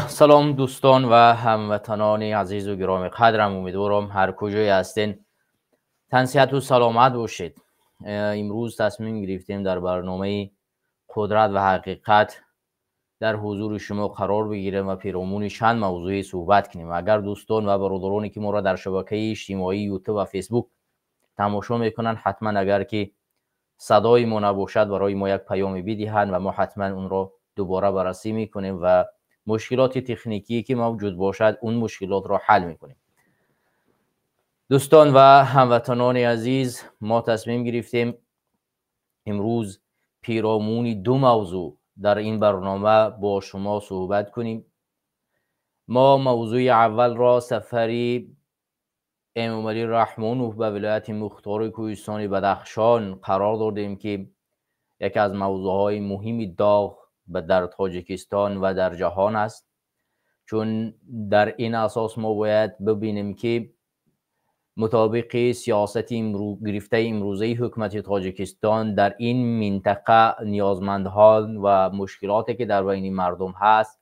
سلام دوستان و هموطنان عزیز و گرامی قدرم، امیدوارم هر کجای هستین تنصیحت و سلامت باشید. امروز تصمیم گرفتیم در برنامه قدرت و حقیقت در حضور شما قرار بگیریم و پیرامون چند موضوعی صحبت کنیم. اگر دوستان و برادرانی که ما را در شبکه اجتماعی یوتیوب و فیسبوک تماشا میکنن، حتما اگر که صدای ما نباشد برای ما یک پیام بدهند و ما حتما اون را دوباره بررسی میکنیم و مشکلات تکنیکی که موجود باشد اون مشکلات را حل میکنیم. دوستان و هموطنان عزیز، ما تصمیم گرفتیم امروز پیرامون دو موضوع در این برنامه با شما صحبت کنیم. ما موضوع اول را سفری امام علی رحمانه به ولایت مختار کوهستان بدخشان قرار دادیم که یکی از موضوعهای مهمی داغ در تاجیکستان و در جهان است، چون در این اساس ما باید ببینیم که مطابق سیاست گرفته امروزه حکومت تاجیکستان در این منطقه نیازمندان و مشکلاتی که در بین مردم هست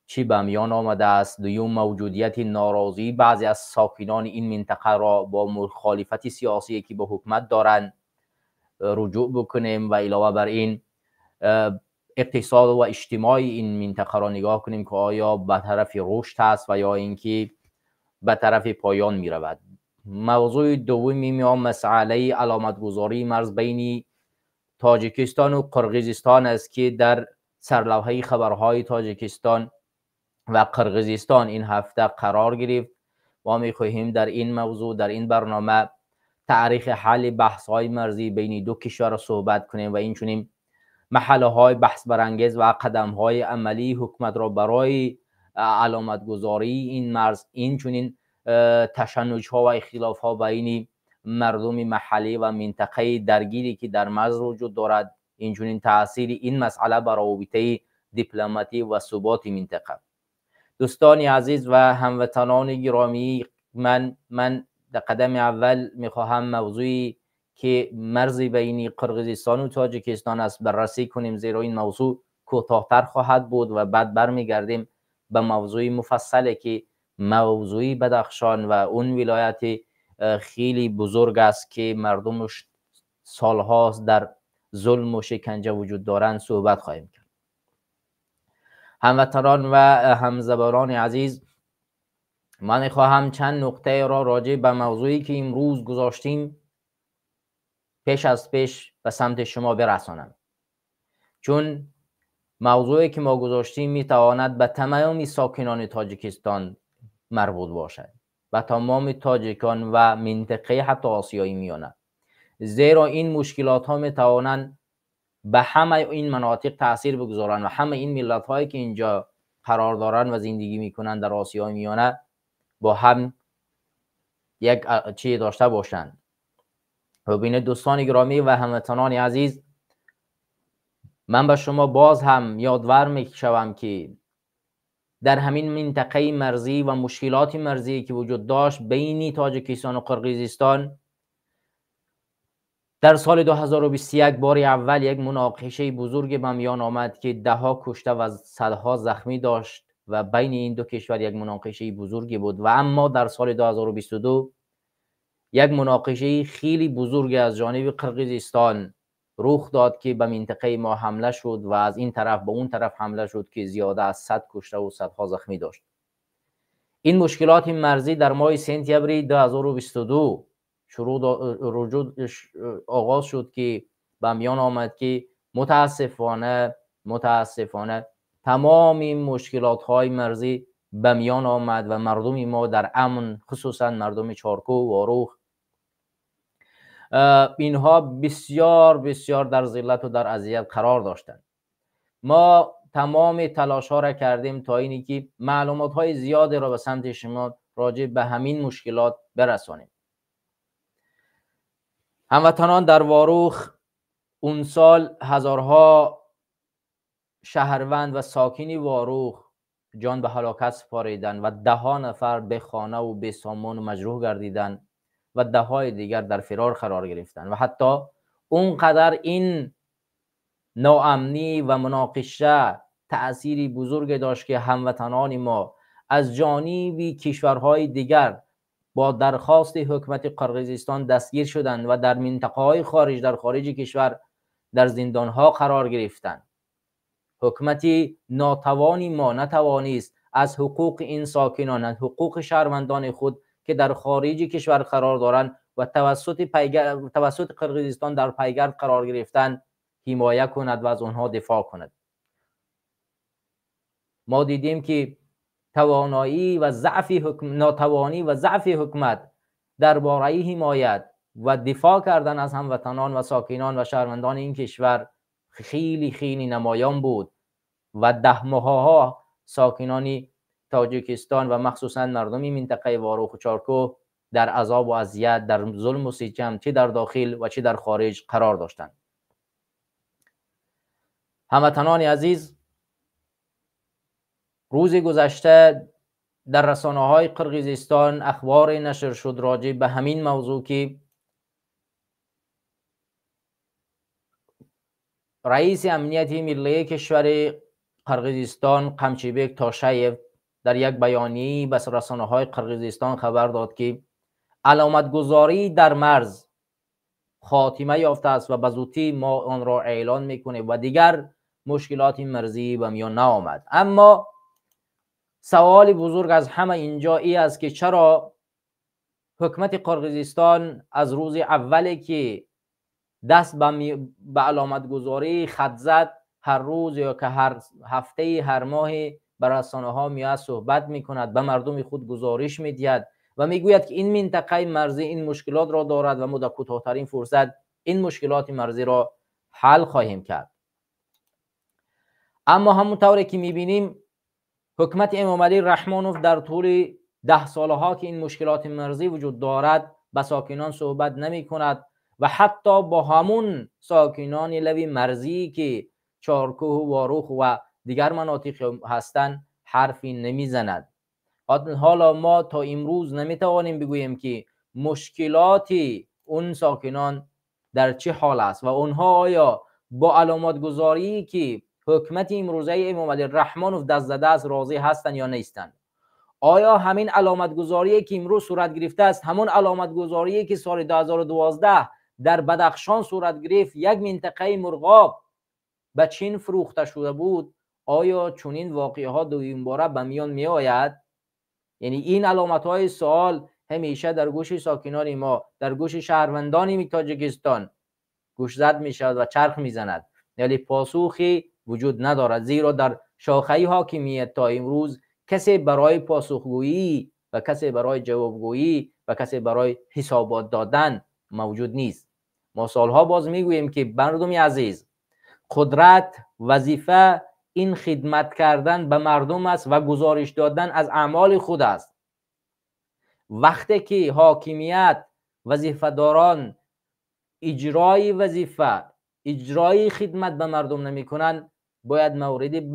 چی به میان آمده است. دوم، موجودیت ناراضی بعضی از ساکنان این منطقه را با مخالفت سیاسی که به حکومت دارند رجوع بکنیم و علاوه بر این اقتصاد و اجتماع این منطقه را نگاه کنیم که آیا به طرف رشد است و یا اینکه به طرف پایان می رود. موضوع دومی میام مسئله علامتگذاری مرز بین تاجیکستان و قرقیزستان است که در سرلوحه خبرهای تاجیکستان و قرقیزستان این هفته قرار گرفت. ما میخواهیم در این موضوع در این برنامه تاریخ حل بحث‌های مرزی بین دو کشور صحبت کنیم و اینچنین محل‌های بحث برانگیز و قدم‌های عملی حکومت را برای علامتگذاری این مرز، اینچنین تشنج‌ها و اختلاف‌ها بین مردم محلی و منطقه درگیری که در مرز وجود دارد، اینچنین تأثیر این مسئله بر رابطه دیپلماتی و ثبات منطقه. دوستان عزیز و هموطنان گرامی، من در قدم اول میخواهم موضوعی که مرز بین قرقیزستان و تاجیکستان است بررسی کنیم، زیرا این موضوع کوتاه‌تر خواهد بود و بعد برمیگردیم به موضوع مفصلی که موضوع بدخشان و اون ولایت خیلی بزرگ است که مردمش سالهاست در ظلم و شکنجه وجود دارند صحبت خواهیم کرد. هموطنان و همزبانان عزیز، من خواهم چند نکته را راجع به موضوعی که امروز گذاشتیم پیش از پیش به سمت شما برسانم، چون موضوعی که ما گذاشتیم میتواند به تمامی ساکنان تاجیکستان مربوط باشد، به تمام تاجیکان و منطقه حتی آسیای میانه، زیرا این مشکلات ها میتوانند به همه این مناطق تاثیر بگذارند و همه این ملت هایی که اینجا قرار دارند و زندگی میکنند در آسیای میانه با هم یک چیز داشته باشند. و بین دوستان گرامی و هموطنان عزیز، من به شما باز هم یادآور میشوم که در همین منطقه مرزی و مشکلات مرزی که وجود داشت بین تاجیکستان و قرقیزستان، در سال 2021 بار اول یک مناقشه بزرگ به میان آمد که دهها کشته و صدها زخمی داشت و بین این دو کشور یک مناقشه بزرگی بود. و اما در سال 2022 یک مناقشه خیلی بزرگ از جانب قرقیزستان رخ داد که به منطقه ما حمله شد و از این طرف به اون طرف حمله شد که زیاده از 100 کشته و صدها زخمی داشت. این مشکلات مرزی در ماه سپتامبر 2022 آغاز شد که به میان آمد که متاسفانه تمام این مشکلات های مرزی به میان آمد و مردم ما در امن، خصوصا مردم چارکو و واروخ، اینها بسیار بسیار در ذلت و در اذیت قرار داشتند. ما تمام تلاش ها را کردیم تا اینی که معلومات های زیادی را به سمت شما راجع به همین مشکلات برسانیم. هموطنان، در واروخ اون سال هزارها شهروند و ساکنی واروخ جان به هلاکت سپاریدند و ده ها نفر به خانه و به سامان و مجروح گردیدند و ده های دیگر در فرار قرار گرفتند و حتی اونقدر این ناامنی و مناقشه تأثیری بزرگ داشت که هموطنان ما از جانب کشورهای دیگر با درخواست حکومت قرقیزستان دستگیر شدند و در منطقه‌های خارج در خارج کشور در زندانها قرار گرفتند. حکومت ناتوانی ما نتوانست از حقوق این ساکنان، از حقوق شهروندان خود که در خارج کشور قرار دارند و توسط قرقیزستان در پیگرد قرار گرفتند حمایت کند و از آنها دفاع کند. ما دیدیم که ناتوانی و ضعف حکومت درباره حمایت و دفاع کردن از هموطنان و ساکنان و شهروندان این کشور خیلی خیلی نمایان بود و ده ماه‌ها ساکنان تاجیکستان و مخصوصا مردم منطقه واروخ و چارکو در عذاب و اذیت، در ظلم و ستم چه در داخل و چه در خارج قرار داشتند. هموطنان عزیز، روز گذشته در رسانه‌های قرقیزستان اخبار نشر شد راجع به همین موضوع که رئیس امنیت ملی کشور قرقیزستان قمچیبک تاشایف در یک بیانیه‌ای به رسانه‌های قرقیزستان خبر داد که علامتگذاری در مرز خاتمه یافته است و به زودی ما آن را اعلان میکنیم و دیگر مشکلات مرزی به میان نیامد. اما سوال بزرگ از همه اینجا ای است که چرا حکومت قرقیزستان از روز اولی که دست به علامتگذاری خط زد، هر روز یا که هر هفته هر ماه بر رسانه‌ها میاد صحبت میکند، به مردم خود گزارش میدهد و میگوید که این منطقه مرزی این مشکلات را دارد و ما در کوتاه‌ترین فرصت این مشکلات مرزی را حل خواهیم کرد. اما همونطوری که میبینیم حکومت امامعلی رحمانوف در طول 10 سالها که این مشکلات مرزی وجود دارد با ساکنان صحبت نمی کند و حتی با همون ساکنان لوی مرزی که چارکوه و واروخ و دیگر مناطق هستند حرفی نمیزند. حالا ما تا امروز نمیتوانیم بگوییم که مشکلات اون ساکنان در چه حال است و اونها آیا با علامت گذاری که حکومت امروزه امامعلی رحمانوف دست زده است راضی هستند یا نیستند. آیا همین علامت گذاری که امروز صورت گرفته است همون علامت گذاری که سال 2012 در بدخشان صورت گرفت، یک منطقه مرغاب به چین فروخته شده بود، آیا چنین واقعه ها دومین باره به میان می آید؟ یعنی این علامت های سوال همیشه در گوش ساکنان ما، در گوش شهروندان تاجیکستان گوشزد می شود و چرخ می زند، یعنی پاسخی وجود ندارد، زیرا در شاخه حاکمیت تا امروز کسی برای پاسخگویی و کسی برای جوابگویی و کسی برای حسابات دادن موجود نیست. ما سالها باز میگوییم که مردم عزیز، قدرت، وظیفه این خدمت کردن به مردم است و گزارش دادن از اعمال خود است. وقتی که حاکمیت، وظیفه داران اجرای وظیفه، اجرای خدمت به مردم نمی کنند، باید مورد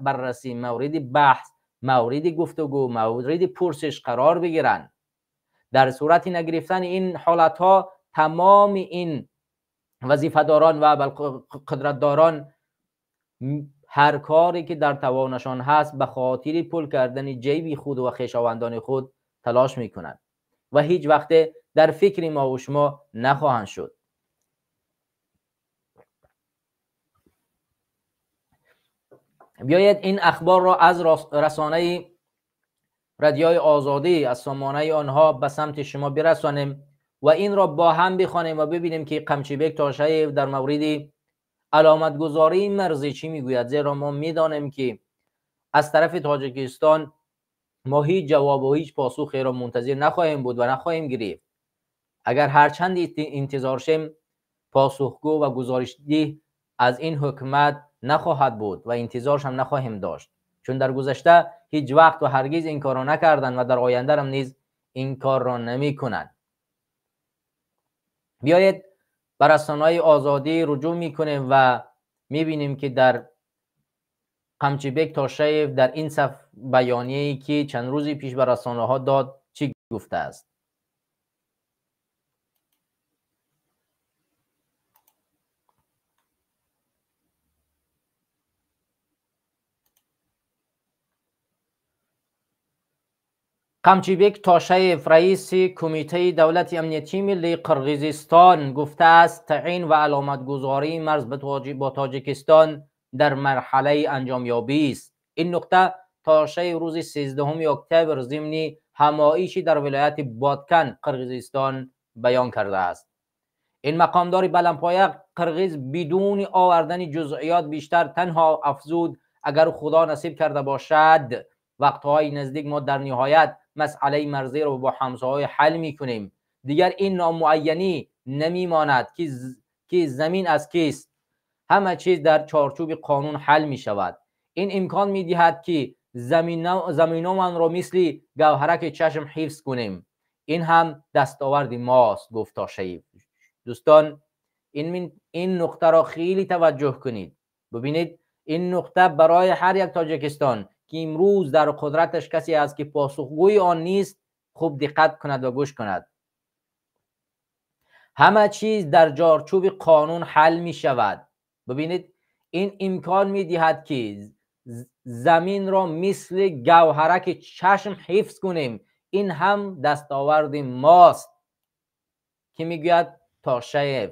بررسی، مورد بحث، مورد گفتگو، مورد پرسش قرار بگیرند. در صورت نگرفتن این حالت ها تمام این وظیفه داران و قدرت داران هر کاری که در توانشان هست به خاطر پول کردن جیب خود و خویشاوندان خود تلاش میکنند و هیچ وقت در فکر ما و شما نخواهند شد. بیاید این اخبار را از رسانه رادیوی آزادی از سامانه آنها به سمت شما برسانیم و این را با هم بخوانیم و ببینیم که قمچیبک تاشایف در مورد علامتگذاری مرزی چی میگوید، زیرا ما میدانیم که از طرف تاجیکستان ما هیچ جواب و هیچ پاسخی را منتظر نخواهیم بود و نخواهیم گرفت. اگر هرچند انتظار شیم، پاسخگو و گزارش‌ده از این حکومت نخواهد بود و انتظارش هم نخواهیم داشت، چون در گذشته هیچ وقت و هرگز این کار را نکردند و در آینده هم نیز این کار را نمی کنند. بیایید به رسانه‌های آزادی رجوع میکنیم و میبینیم که در قمچیبک تاشایف در این بیانیه‌ای که چند روزی پیش به رسانه‌ها داد چی گفته است. قمچیبک تاشیف رئیس کمیته دولت امنیتی ملی قرقیزستان گفته است تعیین و علامتگذاری مرز با تاجیکستان در مرحله انجامیابی است. این نکته تاشی روز 13 اکتبر ضمن همایشی در ولایت بادکن قرقیزستان بیان کرده است. این مقامدار بلندپایه قرقیز بدون آوردن جزئیات بیشتر تنها افزود اگر خدا نصیب کرده باشد وقتهای نزدیک ما در نهایت مسئله مرزی رو با همسایه حل میکنیم. دیگر این نامعینی نمیماند که زمین از کیست. همه چیز در چارچوب قانون حل می شود. این امکان می دهد که زمینمان را مثل گوهرک چشم حفظ کنیم. این هم دستاورد ماست، گفت تاشیف. دوستان این نقطه را خیلی توجه کنید. ببینید این نقطه برای هر یک تاجیکستان که امروز در قدرتش کسی است که پاسخگوی آن نیست خوب دقت کند و گوش کند. همه چیز در چارچوب قانون حل می شود. ببینید این امکان می دهد که زمین را مثل گوهرک چشم حفظ کنیم. این هم دستاورد ماست که میگوید تاشیف.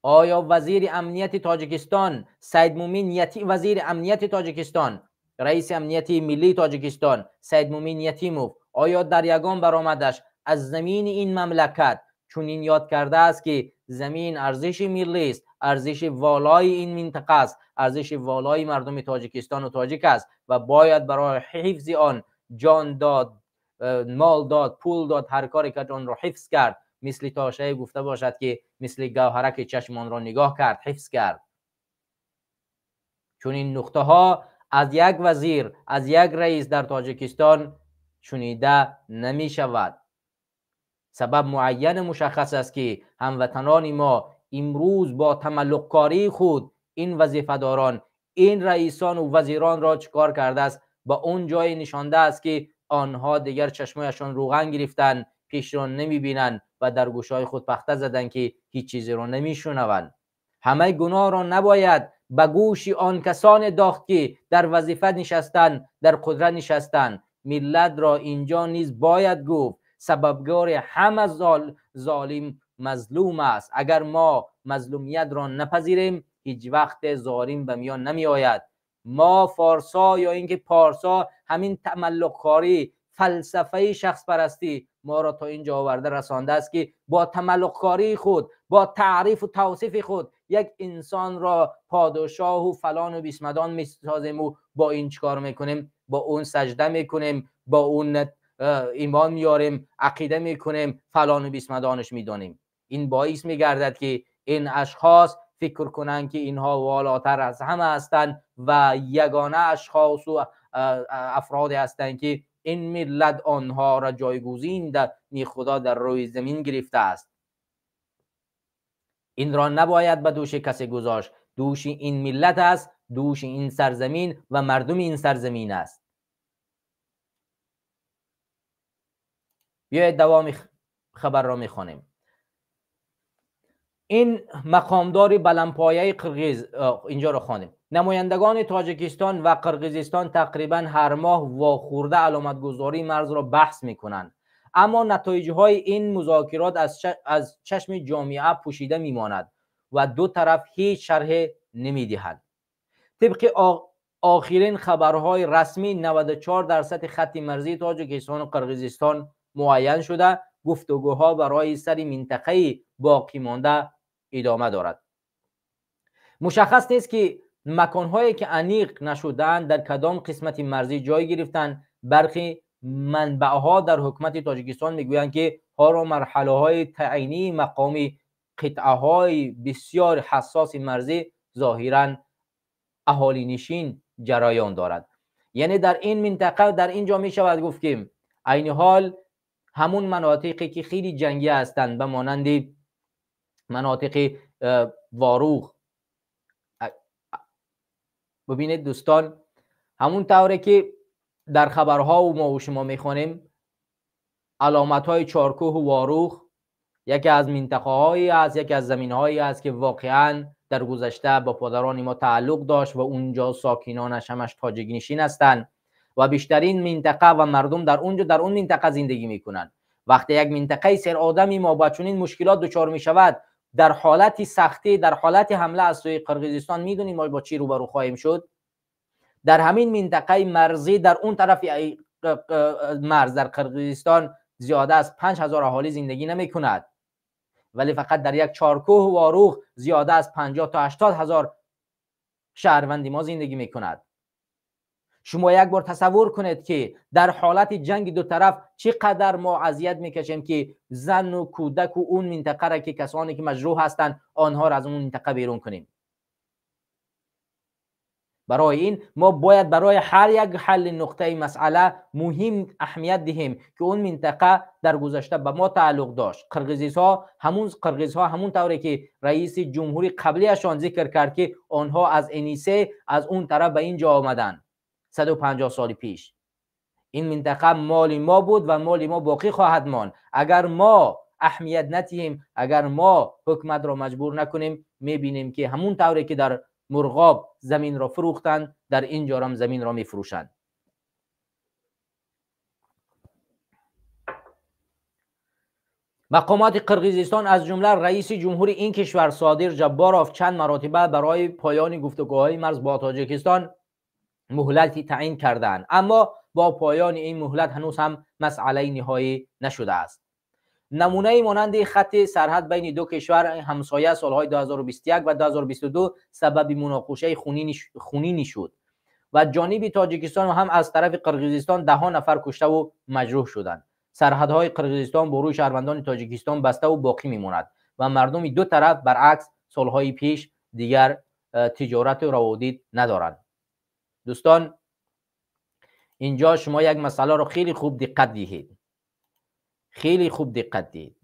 آیا وزیر امنیت تاجیکستان سید مومن یتیم، وزیر امنیت تاجیکستان، رئیس امنیت ملی تاجیکستان سید مومن یتیموف، آیا در یگان برآمدش از زمین این مملکت چنین یاد کرده است که زمین ارزش ملی است، ارزش والای این منطقه است، ارزش والای مردم تاجیکستان و تاجیک است و باید برای حفظ آن جان داد، مال داد، پول داد، هر کاری که آن را حفظ کرد. مثل تاشیف گفته باشد که مثل گوهرک چشم آن را نگاه کرد، حفظ کرد. چون این نقطه ها از یک وزیر، از یک رئیس در تاجیکستان شنیده نمی شود. سبب معین مشخص است که هموطنان ما امروز با تملق‌کاری خود این وظیفه‌داران، این رئیسان و وزیران را چکار کرده است؟ با اون جای نشانده است که آنها دیگر چشمایشان روغن گرفتن، پیش را نمیبینند و در گوشهای خود پخته زدن که هیچ چیزی را نمیشنوند. همه گناه را نباید به گوش آن کسان داخت که در وظیفه نشستند، در قدرت نشستند. ملت را اینجا نیز باید گفت سببگار همه ظالم مظلوم است. اگر ما مظلومیت را نپذیریم هیچ وقت ظالم به میان نمی آید. ما فارسا یا اینکه پارسا همین تملق‌کاری، فلسفه شخص پرستی ما را تا اینجا آورده رسانده است که با تملق‌کاری خود، با تعریف و توصیف خود یک انسان را پادشاه و فلان و بیسمدان میسازیم و با این چکار میکنیم؟ با اون سجده میکنیم، با اون ایمان میاریم، عقیده میکنیم، فلان و بیسمدانش میدانیم. این باعث میگردد که این اشخاص فکر کنند که اینها والاتر از همه هستند و یگانه اشخاص و افراد هستند که این ملت آنها را جایگزین در خدا در روی زمین گرفته است. این را نباید به دوش کسی گذاشت. دوش این ملت است، دوش این سرزمین و مردم این سرزمین است. بیایید دوام خبر را میخوانیم. این مقامدار بلندپایه قرقیز اینجا را خوانیم. نمایندگان تاجیکستان و قرقیزستان تقریبا هر ماه واخورده علامتگذاری مرز را بحث میکنند، اما نتایج‌های این مذاکرات از چشم جامعه پوشیده میماند و دو طرف هیچ شرح نمیدهند. طبق آخرین خبرهای رسمی 94% خط مرزی تاجیکستان و قرقیزستان معین شده. گفتگوها برای سر منطقه باقی مانده ادامه دارد. مشخص نیست که مکانهایی که انیق نشدند در کدام قسمت مرزی جای گرفتند. برخی منبعها در حکومت تاجیکستان میگویند که ها را مرحله های تعیینی مقامی قطعه های بسیار حساس مرزی ظاهرا اهالی نشین جریان دارد. یعنی در این منطقه، در اینجا می شود گفت که عین حال همون مناطقی که خیلی جنگی هستند به مانند مناطق واروخ. ببینید دوستان، همون طوری که در خبرها و ما و شما میخوانیم علامت های چارکوه و واروخ یکی از منطقه هایی است، یکی از زمین هایی است که واقعا در گذشته با پدران ما تعلق داشت و اونجا ساکنانش همش تاجیک نشین هستند و و بیشترین منطقه و مردم در اون منطقه زندگی میکنند. وقتی یک منطقه سر آدمی ما با چنین مشکلات دچار میشود، در حالت سختی، در حالت حمله از سوی قرقیزستان، میدونیم ما با چی روبرو خواهیم شد. در همین منطقه مرزی در اون طرف مرز در قرقیزستان زیاده از 5000 اهالی زندگی نمی کند، ولی فقط در یک چارکوه واروغ زیاده از 50 تا 80 هزار شهروندی ما زندگی می کند. شما یک بار تصور کنید که در حالت جنگ دو طرف چقدر ما اذیت میکشیم که زن و کودک و اون منطقه را که کسانی که مجروح هستند آنها را از اون منطقه بیرون کنیم. برای این ما باید برای هر یک حل نقطه مسئله مهم اهمیت دهیم که اون منطقه در گذشته به ما تعلق داشت. قرقیزها همون طوری که رئیس جمهوری قبلیشان ذکر کرد که آنها از انیسه از اون طرف به اینجا آمدن 150 سال پیش. این منطقه مال ما بود و مال ما باقی خواهد ماند. اگر ما اهمیت ندهیم، اگر ما حکومت را مجبور نکنیم، میبینیم که همون طوری که در مرغاب زمین را فروختند، در اینجا هم زمین را میفروشند. مقامات قرقیزستان از جمله رئیس جمهوری این کشور صادر جباروف چند مرتبه برای پایان گفتگوهای مرز با تاجیکستان مهلتی تعیین کردند، اما با پایان این مهلت هنوز هم مسئله نهایی نشده است. نمونه مانند خط سرحد بین دو کشور همسایه سالهای 2021 و 2022 سبب مناقشه خونینی شد و جانب تاجیکستان هم از طرف قرقیزستان 10 نفر کشته و مجروح شدند. سرحدهای قرقیزستان با روی شهروندان تاجیکستان بسته و باقی میماند و مردم دو طرف برعکس سالهای پیش دیگر تجارت و روابط ندارند. دوستان، اینجا شما یک مسئله رو خیلی خوب دقت دهید. خیلی خوب دقت دهید.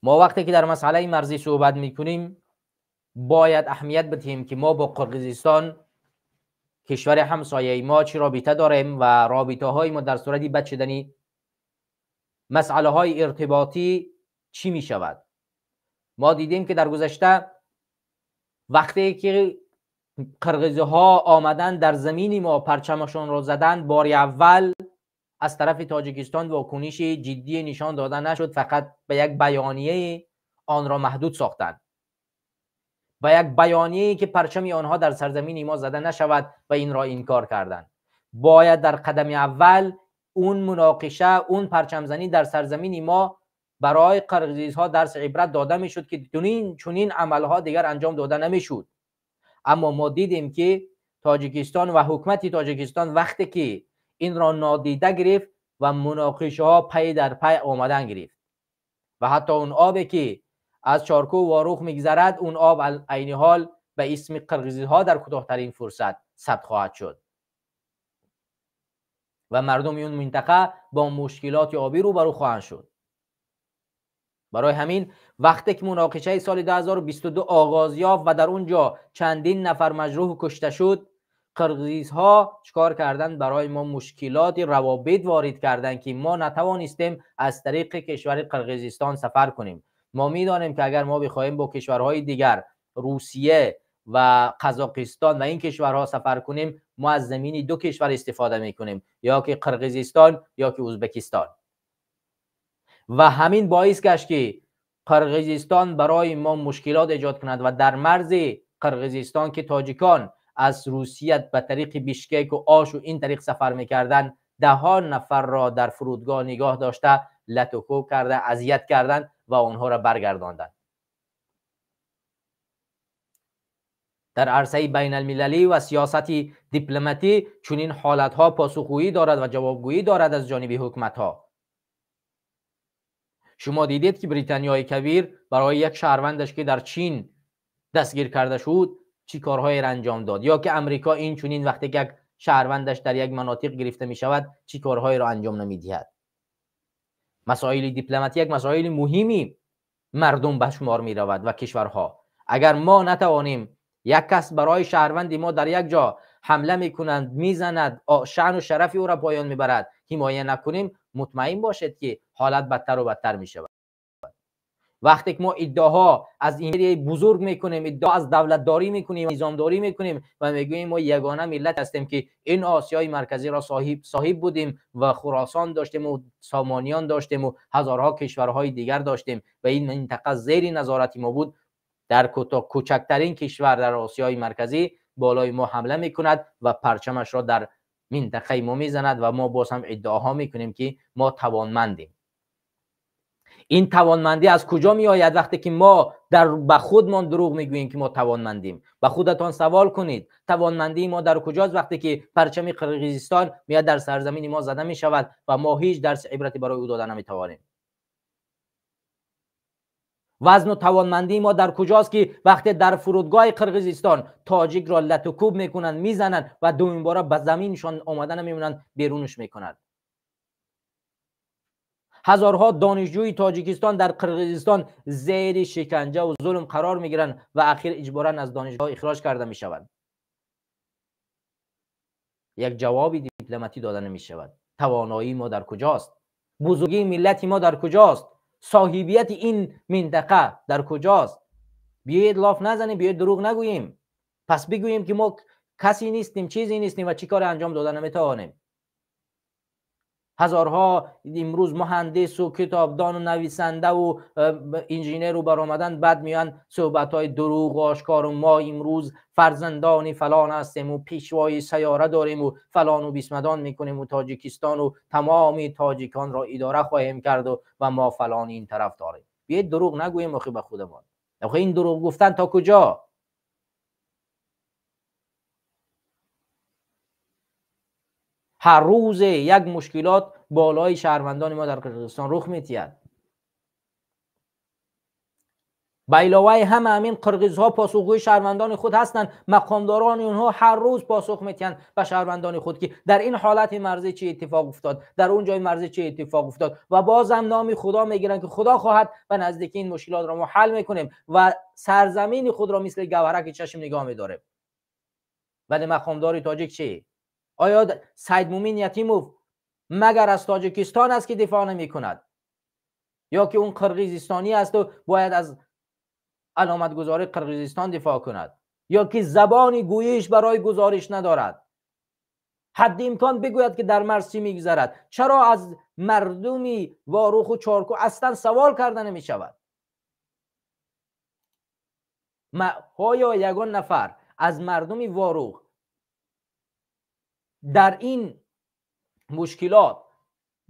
ما وقتی که در مسئله مرزی صحبت میکنیم باید اهمیت بدهیم که ما با قرقیزستان کشور همسایه ما چه رابطه داریم و رابطه های ما در صورت بچیدنی مسئله های ارتباطی چی می شود. ما دیدیم که در گذشته وقتی که قرقیزها آمدن در زمین ما پرچمشون رو زدن، بار اول از طرف تاجیکستان واکنش جدی نشان داده نشد، فقط به یک بیانیه آن را محدود ساختند، به یک بیانیه که پرچم آنها در سرزمین ما زده نشود و این را انکار کردند. باید در قدم اول اون مناقشه، اون پرچم زنی در سرزمین ما برای قرقیزها درس عبرت داده میشد که چنین عملها دیگر انجام داده نمیشد. اما ما دیدیم که تاجیکستان و حکومت تاجیکستان وقتی که این را نادیده گرفت و مناقشه ها پی در پی آمدن گرفت و حتی اون آبی که از چارکو و واروغ میگذرد، اون آب عین حال به اسم قرقیزها در کوتاه‌ترین فرصت ثبت خواهد شد و مردم اون منطقه با مشکلات آبی روبرو خواهند شد. برای همین وقتی که مناقشه سال 2022 آغاز یافت و در اونجا چندین نفر مجروح و کشته شد، قرقیزها چکار کردند؟ برای ما مشکلات روابط وارد کردند که ما نتوانستیم از طریق کشور قرقیزستان سفر کنیم. ما میدانیم که اگر ما بخوایم با کشورهای دیگر، روسیه و قزاقستان و این کشورها سفر کنیم، ما از زمین دو کشور استفاده میکنیم، یا که قرقیزستان یا که ازبکستان. و همین باعث گشت که قرقیزستان برای ما مشکلات ایجاد کند و در مرز قرقیزستان که تاجیکان از روسیه به طریق بیشکک و آش و این طریق سفر میکردن، 10 نفر را در فرودگاه نگاه داشته لط و کوب کرده، اذیت کردند و آنها را برگرداندند. در عرصه بین المللی و سیاست دیپلماتی چنین حالتها پاسخگویی دارد و جوابگویی دارد از جانب حکومتها. شما دیدید که بریتانیای کبیر برای یک شهروندش که در چین دستگیر کرده شد چی کارهایی را انجام داد، یا که امریکا این چنین وقتی که یک شهروندش در یک مناطق گرفته می شود چی کارهایی را انجام نمی دهد. مسائل دیپلماتی یک مسائل مهمی مردم به شمار می رود و کشورها. اگر ما نتوانیم یک کس برای شهروندی ما در یک جا حمله می کنند، می زند، شأن و شرف او را پایان می برد، حمایت نکنیم، مطمئن باشید که حالت بدتر و بدتر می شود. وقتی که ما ادعاها از این بزرگ میکنیم، ادعا از دولتداری میکنیم، نظامداری میکنیم و میگوییم ما یگانه ملت هستیم که این آسیای مرکزی را صاحب بودیم و خراسان داشتیم و سامانیان داشتیم و هزارها کشورهای دیگر داشتیم و این منطقه زیر نظارت ما بود، در کوچکترین کشور در آسیای مرکزی بالای ما حمله میکند و پرچمش را در منطقه ما میزند و ما باز هم ادعاها میکنیم که ما توانمندیم. این توانمندی از کجا می آید؟ وقتی که ما به خودمان دروغ میگوییم که ما توانمندیم. به خودتان سوال کنید توانمندی ما در کجاست؟ وقتی که پرچم قرقیزستان میاد در سرزمین ما زده می شود و ما هیچ درس عبرتی برای او دادن نمی توانیم. وزن و توانمندی ما در کجاست که وقتی در فرودگاه قرقیزستان تاجیک را لط و کوب میکنند، میزنند و دومین باره به زمینشان آمدن نمیمونند، بیرونش میکنند. هزارها دانشجوی تاجیکستان در قرقیزستان زیر شکنجه و ظلم قرار میگیرند و اخیر اجباراً از دانشگاه اخراج کرده میشوند. یک جوابی دیپلماتی داده نمیشود. توانایی ما در کجاست؟ بزرگی ملت ما در کجاست؟ صاحبیت این منطقه در کجاست؟ بیایید لاف نزنیم، بیایید دروغ نگوییم. پس بگوییم که ما کسی نیستیم، چیزی نیستیم و چی کار انجام دادن نمیتوانیم. هزارها امروز مهندس و کتابدان و نویسنده و انجینیر رو برآمدن، بعد میان صحبت‌های دروغ و آشکار و ما امروز فرزندان فلان هستیم و پیشوای سیاره داریم و فلان و بیسمدان میکنیم و تاجیکستان و تمامی تاجیکان را اداره خواهیم کرد و ما فلان این طرف داریم. بیایید دروغ نگوییم آخه به خودمان. آخه این دروغ گفتن تا کجا؟ هر روز یک مشکلات بالای شهروندان ما در قرقیزستان رخ می‌دهد. به علاوه همه همین قرقیزها پاسخگوی شهروندان خود هستند. مقامداران اونها هر روز پاسخ میدهند به شهروندان خود که در این حالت مرزی چه اتفاق افتاد، در اون جای مرزی چه اتفاق افتاد و بازم نام خدا میگیرند که خدا خواهد و نزدیکی این مشکلات را ما حل میکنیم و سرزمین خود را مثل گوهرک چشم نگاه میداریم. ولی مقامدار تاجیک چی؟ آیا سید مومین یتیموف مگر از تاجیکستان است که دفاع نمی کند؟ یا که اون قرقیزستانی است و باید از علامت گذاری قرقیزستان دفاع کند؟ یا که زبانی گویش برای گزارش ندارد؟ حد امکان بگوید که در مرز چی میگذرد؟ چرا از مردمی واروخ و چارکو اصلا سوال کرده نمی شود؟ آیا یگان نفر از مردمی واروخ در این مشکلات،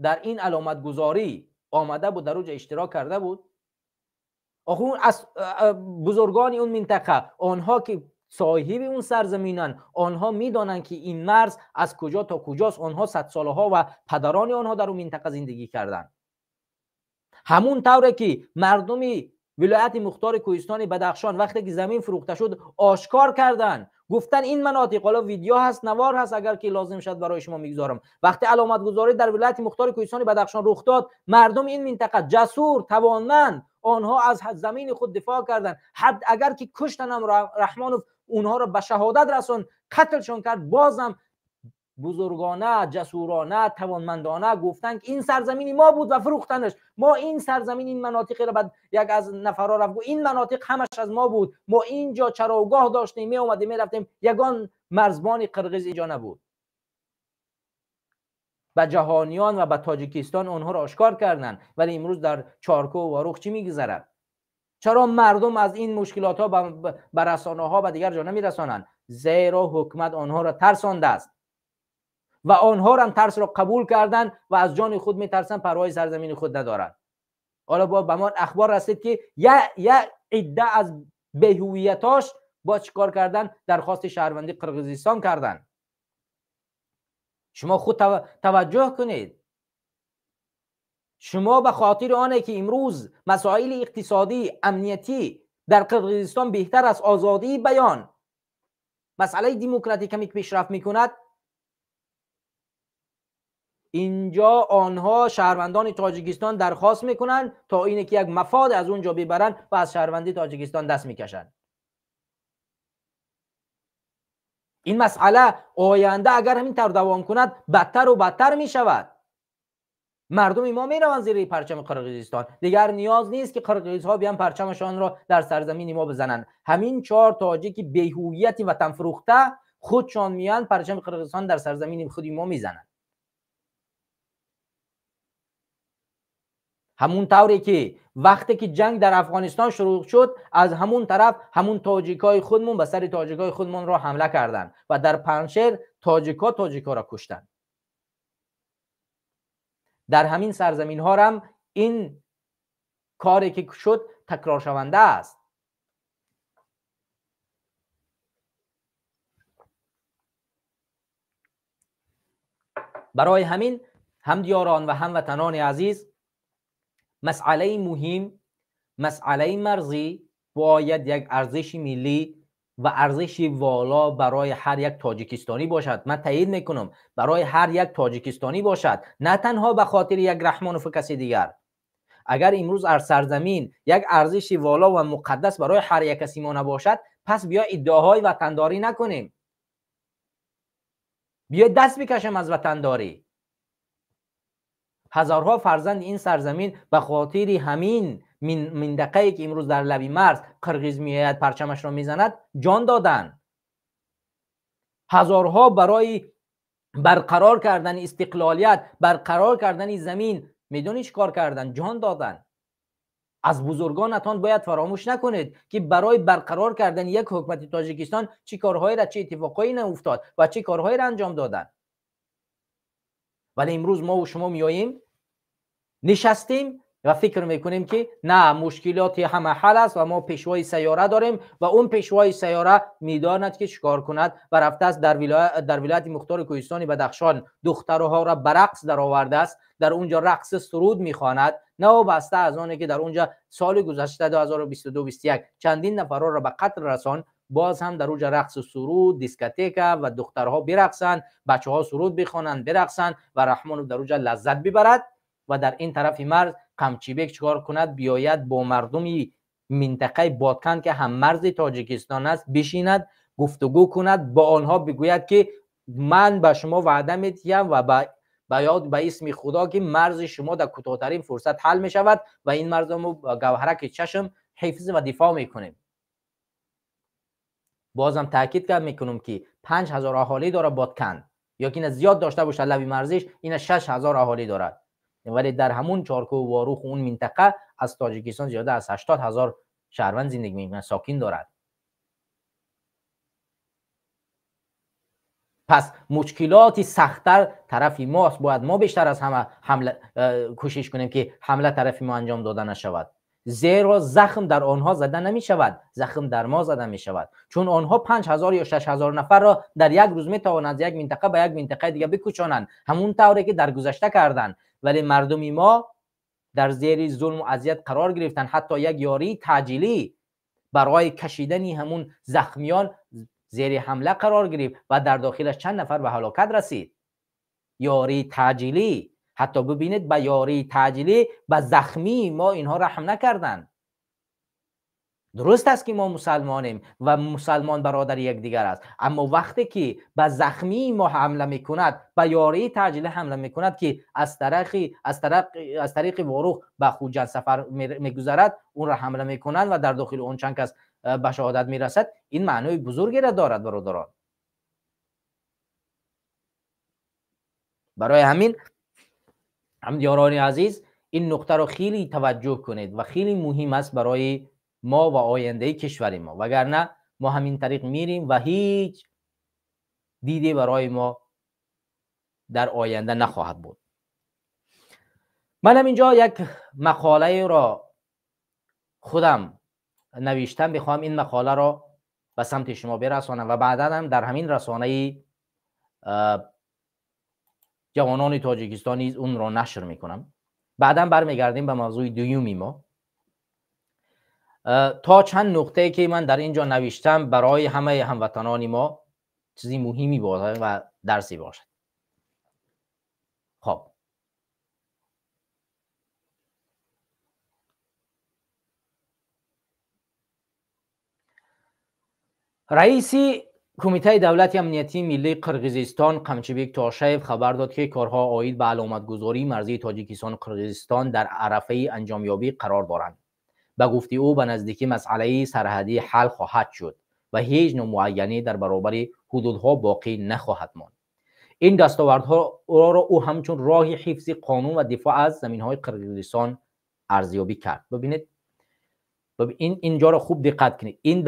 در این علامت گذاری آمده بود، در اوج اشتراک کرده بود؟ آخه اون از بزرگان اون منطقه، آنها که صاحب اون سرزمینن، آنها میدانند که این مرز از کجا تا کجاست. آنها 100 ساله ها و پدران آنها در اون منطقه زندگی کردند. همون طوره که مردمی ولایت مختار کوهستان بدخشان وقتی که زمین فروخته شد آشکار کردن، گفتن این مناطق، حالا ویدیو هست، نوار هست، اگر که لازم شد برای شما میگذارم، وقتی علامت گذاری در ولایت مختار کوهستان بدخشان رخ داد، مردم این منطقه جسور، توانمند، آنها از زمین خود دفاع کردند. حد اگر که کشتن هم رحمانوف اونها را به شهادت رسوند، قتلشون کرد، بازم بزرگانه، جسورانه، توانمندانه گفتن که این سرزمین ما بود و فروختنش. ما این سرزمین، این مناطق را بعد یک از نفرها رفت این مناطق همش از ما بود، ما اینجا چراگاه داشتیم، می اومدیم می رفتیم، یگان مرزبان قرقیز اینجا نبود. به جهانیان و به تاجیکستان اونها را آشکار کردن. ولی امروز در چارکو و واروخ چی میگذرد؟ چرا مردم از این مشکلات ها به رسانه ها و دیگر جا نمی رسانند؟ زیرا حکومت آنها را ترسانده است و آنها هم ترس را قبول کردن و از جان خود میترسن، پروای سرزمین خود ندارن. حالا به ما اخبار رسید که یا عده از بهویتاش با چیکار کردن؟ درخواست شهروندی قرقیزستان کردن. شما خود توجه کنید. شما به خاطر آنه که امروز مسائل اقتصادی، امنیتی در قرقیزستان بهتر از آزادی بیان، مسئله دموکراتی کمی پیشرفت میکند، اینجا آنها شهروندان تاجیکستان درخواست میکنن تا اینه که یک مفاد از اونجا ببرن و از شهروندی تاجیکستان دست میکشن. این مسئله آینده اگر همین طور دوام کند بدتر و بدتر میشود. مردم ما میروند زیر پرچم قرقیزستان. دیگر نیاز نیست که قرقیزها بیان پرچمشان را در سرزمین ما بزنند. همین 4 تاجیک بی‌هویت وطن فروخته خودشان میان پرچم قرقیزستان در سرزمین خود ما میزنند. همون طوری که وقتی که جنگ در افغانستان شروع شد، از همون طرف همون تاجیکای خودمون به سر تاجیکای خودمون را حمله کردند و در پنجشیر تاجیکا را کشتند. در همین سرزمین ها هم این کاری که شد تکرار شونده است. برای همین همدیاران و هموطنان عزیز، مسئله مهم، مسئله مرزی باید یک ارزش ملی و ارزش والا برای هر یک تاجیکستانی باشد. من تایید میکنم برای هر یک تاجیکستانی باشد، نه تنها به خاطر یک رحمانوف کسی دیگر. اگر امروز از سرزمین یک ارزش والا و مقدس برای هر یک کسی ما نباشد، پس بیا ادعاهای وطنداری نکنیم، بیا دست بکشیم از وطنداری. هزارها فرزند این سرزمین به خاطر همین منطقه‌ای که امروز در لبی مرز قرقیز میآید پرچمش را میزند جان دادند. هزارها برای برقرار کردن استقلالیت، برقرار کردن زمین، میدونی چی کار کردن؟ جان دادن. از بزرگانتان باید فراموش نکنید که برای برقرار کردن یک حکومت تاجیکستان چه کارهایی را، چه اتفاقایی افتاد و چه کارهایی را انجام دادن. ولی امروز ما و شما میاییم نشستیم و فکر میکنیم که نه، مشکلات همه حل است و ما پیشوای سیاره داریم و اون پیشوای سیاره میداند که چیکار کند و رفته است در ولایت مختار کوهستان بدخشان دخترها را به رقص در آورده است. در اونجا رقص سرود میخواند، نه وابسته از آنه که در اونجا سال گذشته 2022-21 چندین نفر را به قتل رسان، باز هم در اونجا رقص سرود، دیسکوتک و دخترها برقصند، بچه‌ها سرود بخوانند، برقصند و رحمان در اونجا لذت ببرد. و در این طرف مرز قمچیبک چیکار کند؟ بیاید با مردمی منطقه بادکن که هم مرز تاجیکستان است بشیند، گفتگو کند، با آنها بگوید که من به شما وعده میدهم و به اسم خدا که مرز شما در کوتاه‌ترین فرصت حل می شود و این مرز ما گوهرک چشم حفظ و دفاع میکنیم. بازم تاکید میکنم که 5000 اهالی داره بادکن، یا که زیاد داشته باشه لبی مرزش، این 6000 اهالی دارد. ولی در همون چارکو و واروخ اون منطقه از تاجیکستان زیاده از 80,000 شهروند زندگی میکنند، ساکن دارد. پس مشکلات سخت‌تر طرف ماست. باید ما بیشتر از همه کوشش کنیم که حمله طرف ما انجام داده نشود، زیرا زخم در آنها زده نمی شود، زخم در ما زده می شود. چون آنها 5000 یا 6000 نفر را در یک روز می توانند از یک منطقه به یک منطقه دیگه بکشانند، همون طوری که در گذشته کردند. ولی مردم ما در زیر ظلم و اذیت قرار گرفتن. حتی یک یاری تعجیلی برای کشیدن همون زخمیان زیر حمله قرار گرفت و در داخلش چند نفر به هلاکت رسید. یاری تعجیلی. حتی ببینید به یاری تعجیلی به زخمی ما اینها رحم نکردند. درست است که ما مسلمانیم و مسلمان برادر یکدیگر است، اما وقتی که به زخمی ما حمله میکند، به یاری تعجیلی حمله میکند که از طریق واروخ به خوجند سفر میگذرد، اون را حمله میکنند و در داخل اون چند کس به شهادت میرسد، این معنای بزرگی را دارد برادران. برای همین همدیاران عزیز این نقطه را خیلی توجه کنید و خیلی مهم است برای ما و آینده کشور ما، وگرنه ما همین طریق میریم و هیچ دیدی برای ما در آینده نخواهد بود. منم اینجا یک مقاله را خودم نوشتم، بخوام این مقاله را به سمت شما برسانم و بعدا هم در همین رسانه جوانان تاجیکستانی اون را نشر میکنم. بعدا برمیگردیم به موضوع دومی ما تا چند نقطه که من در اینجا نوشتم برای همه هموطنان ما چیزی مهمی باشه و درسی باشد. خب رئیس کمیته دولت امنیتی ملی قرقیزستان قمچبک تاشیف خبر داد که کارها عاید به علامتگذاری مرزی تاجیکستان و قرقیزستان در عرفه انجامیابی قرار دارند. به گفته او به نزدیکی مسئله سرحدی حل خواهد شد و هیچ نوع معینی در برابر حدودها باقی نخواهد ماند. این دستاوردها را او همچون راه حفظ قانون و دفاع از زمینهای قرقیزستان ارزیابی کرد. ببینید اینجا را خوب دقت کنید. این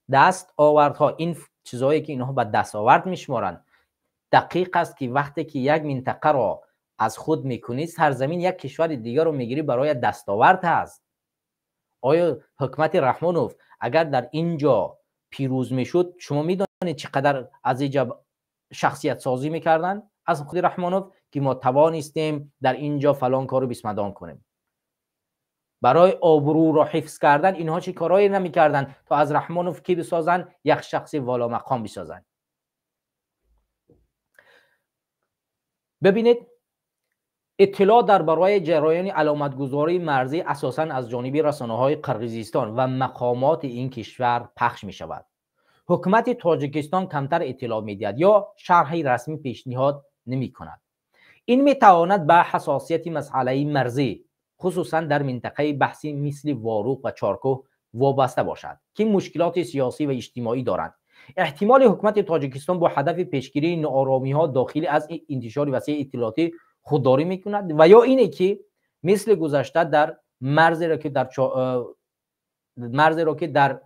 دستاوردها این چیزهایی که اینها به دستاورد میشمارند، دقیق است که وقتی که یک منطقه را از خود میکنی، سرزمین یک کشور دیگر رو میگیری برای دستاورد هست. آیا حکومت رحمانوف اگر در اینجا پیروز میشد، شما میدانید چقدر از اینجا شخصیت سازی میکردن از خود رحمانوف که ما توانستیم در اینجا فلان کارو بسمدان کنیم. برای آبرو را حفظ کردن اینها چه کارایی نمیکردن تا از رحمانوف کی بسازن؟ یک شخص والا مقام بسازن. ببینید اطلاع در برای جریان علامتگذاری مرزی اساساً از جانب رسانه‌های قرقیزستان و مقامات این کشور پخش می شود. حکومت تاجیکستان کمتر اطلاع میدهد یا شرح رسمی پیشنهاد نمی کند. این می تواند به حساسیت مسئله مرزی خصوصاً در منطقه بحثی مثل واروق و چارکوه وابسته باشد که مشکلات سیاسی و اجتماعی دارند. احتمال حکومت تاجیکستان با هدف پیشگیری ناآرامی‌ها داخلی از انتشار وسیله اطلاعاتی خودداری میکند و یا اینه که مثل گذشته در مرزی را که در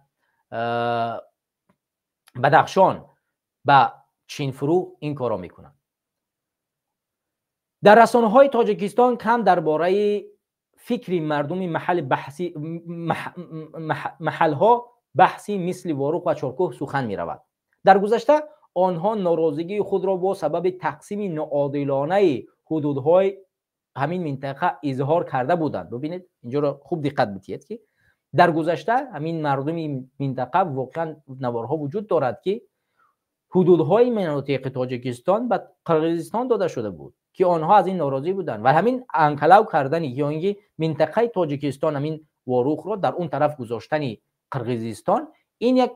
بدخشان به چین فرو این کارا میکنند. در رسانه‌های تاجیکستان کم درباره فکری مردم محلها بحثی مثل واروق و چارکوه سخن میرود. در گذشته آنها ناراضگی خود را با سبب تقسیم ناعادلانه حدودهای همین منطقه اظهار کرده بودند. ببینید اینجا را خوب دقت بدید که در گذشته همین مردم منطقه واقعا نوارها وجود دارد که حدودهای مناطق تاجیکستان به قرقیزستان داده شده بود که آنها از این ناراضی بودند و همین انقلاب کردن یا اینکه منطقه تاجیکستان همین واروق را در اون طرف گذاشتن قرقیزستان، این یک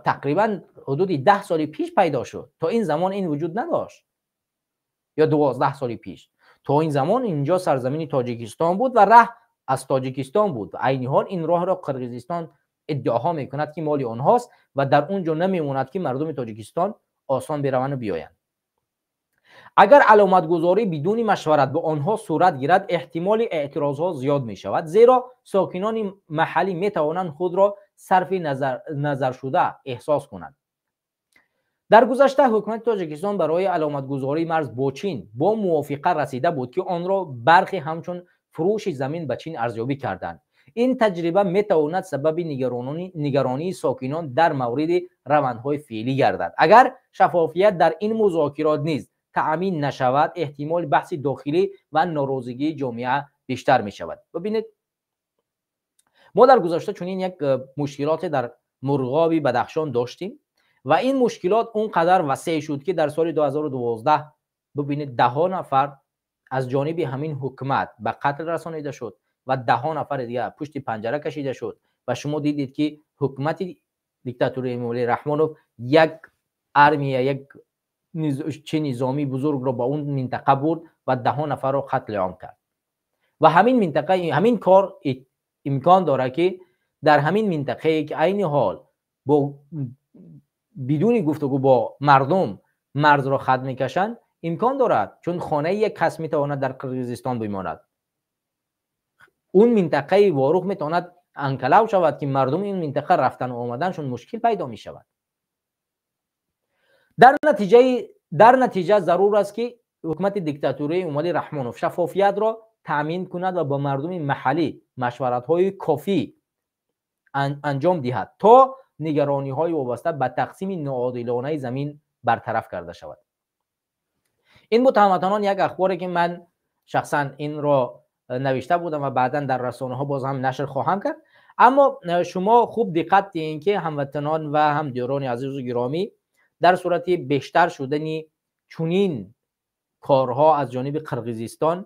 تقریبا حدود 10 سال پیش پیدا شد. تا این زمان این وجود نداشت یا 12 سال پیش. تا این زمان اینجا سرزمین تاجیکستان بود و راه از تاجیکستان بود و عین حال این راه را قرقیزستان ادعاها میکند که مال آنهاست و در اونجا نمیموند که مردم تاجیکستان آسان بروند و بیایند. اگر علامت گذاری بدون مشورت به آنها صورت گیرد، احتمال اعتراضها زیاد می شود، زیرا ساکنان محلی می توانند خود را صرف نظر شده احساس کنند. در گذشته حکومت تاجیکستان برای علامت گذاری مرز با چین با موافقه رسیده بود که آن را برخی همچون فروش زمین به چین ارزیابی کردند. این تجربه می تواند سبب نگرانی ساکنان در مورد روندهای فعلی گردد. اگر شفافیت در این مذاکرات نیز تأمین نشود، احتمال بحث داخلی و ناراضگی جامعه بیشتر می شود. ببینید ما در گذشته چنین یک مشکلات در مرغابی بدخشان داشتیم و این مشکلات اونقدر وسیع شد که در سال 2012 ببینید 10 نفر از جانب همین حکومت به قتل رسانیده شد و 10 نفر دیگه پشت پنجره کشیده شد و شما دیدید که حکومت دیکتاتوری مولی رحمانوف یک ارمی یک چه نظامی بزرگ را با اون منطقه برد و 10 نفر را قتل عام کرد و همین منطقه همین کار امکان داره که در همین منطقه که عین حال با بدون گفتگو با مردم مرز را خط میکشند امکان دارد، چون خانه یک کس میتواند در قرقیزستان بماند، اون منطقه واروق میتواند انقلاب شود که مردم این منطقه رفتن و آمدنشون مشکل پیدا می شود. در نتیجه ضرور است که حکومت دیکتاتوری مولی رحمانوف شفافیت را تأمین کند و با مردم محلی مشورت‌های کافی انجام دهد تا نگرانی‌های وابسته به تقسیم ناعادلانه زمین برطرف کرده شود. این بود هموطنان یک اخباری که من شخصا این را نوشته بودم و بعدا در رسانه‌ها باز هم نشر خواهم کرد. اما شما خوب دقت دهید که هموطنان و همدیران عزیز و گرامی، در صورت بیشتر شدن چنین کارها از جانب قرقیزستان،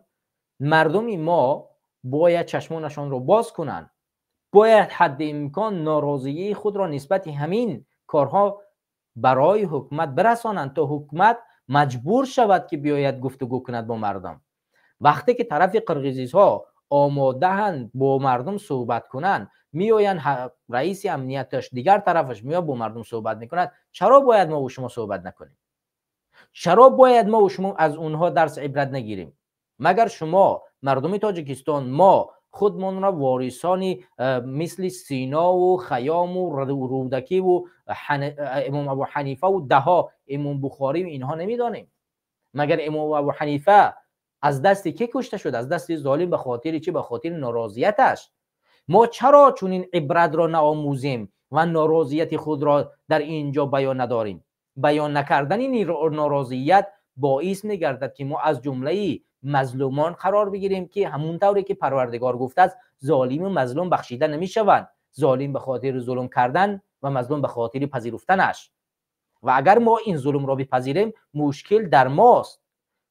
مردم ما باید چشمانشان را باز کنند، باید حد امکان ناراضگی خود را نسبت همین کارها برای حکومت برسانند تا حکومت مجبور شود که بیاید گفتگو کند با مردم. وقتی که طرف قرقیزی‌ها آماده‌اند با مردم صحبت کنند، میآیند رئیس امنیتش دیگر طرفش میاد با مردم صحبت میکند، چرا باید ما و شما صحبت نکنیم؟ چرا باید ما و شما از اونها درس عبرت نگیریم؟ مگر شما مردم تاجیکستان ما خودمان را وارثانی مثل سینا و خیام و رودکی و امام ابو حنیفه و دها امام بخاری و اینها نمیدانیم؟ مگر امام ابو حنیفه از دست کی کشته شد؟ از دست ظالم. به خاطر چی؟ به خاطر ناراضیتش. ما چرا چون این عبرت را نآموزیم و ناراضیت خود را در اینجا بیان نداریم؟ بیان نکردن این ناراضیت باعث میگردد که ما از جمله مظلومان قرار بگیریم که همون طوری که پروردگار گفته است ظالم و مظلوم بخشیده نمیشوند. ظالم به خاطر ظلم کردن و مظلوم به خاطر پذیرفتنش. و اگر ما این ظلم را بپذیریم مشکل در ماست.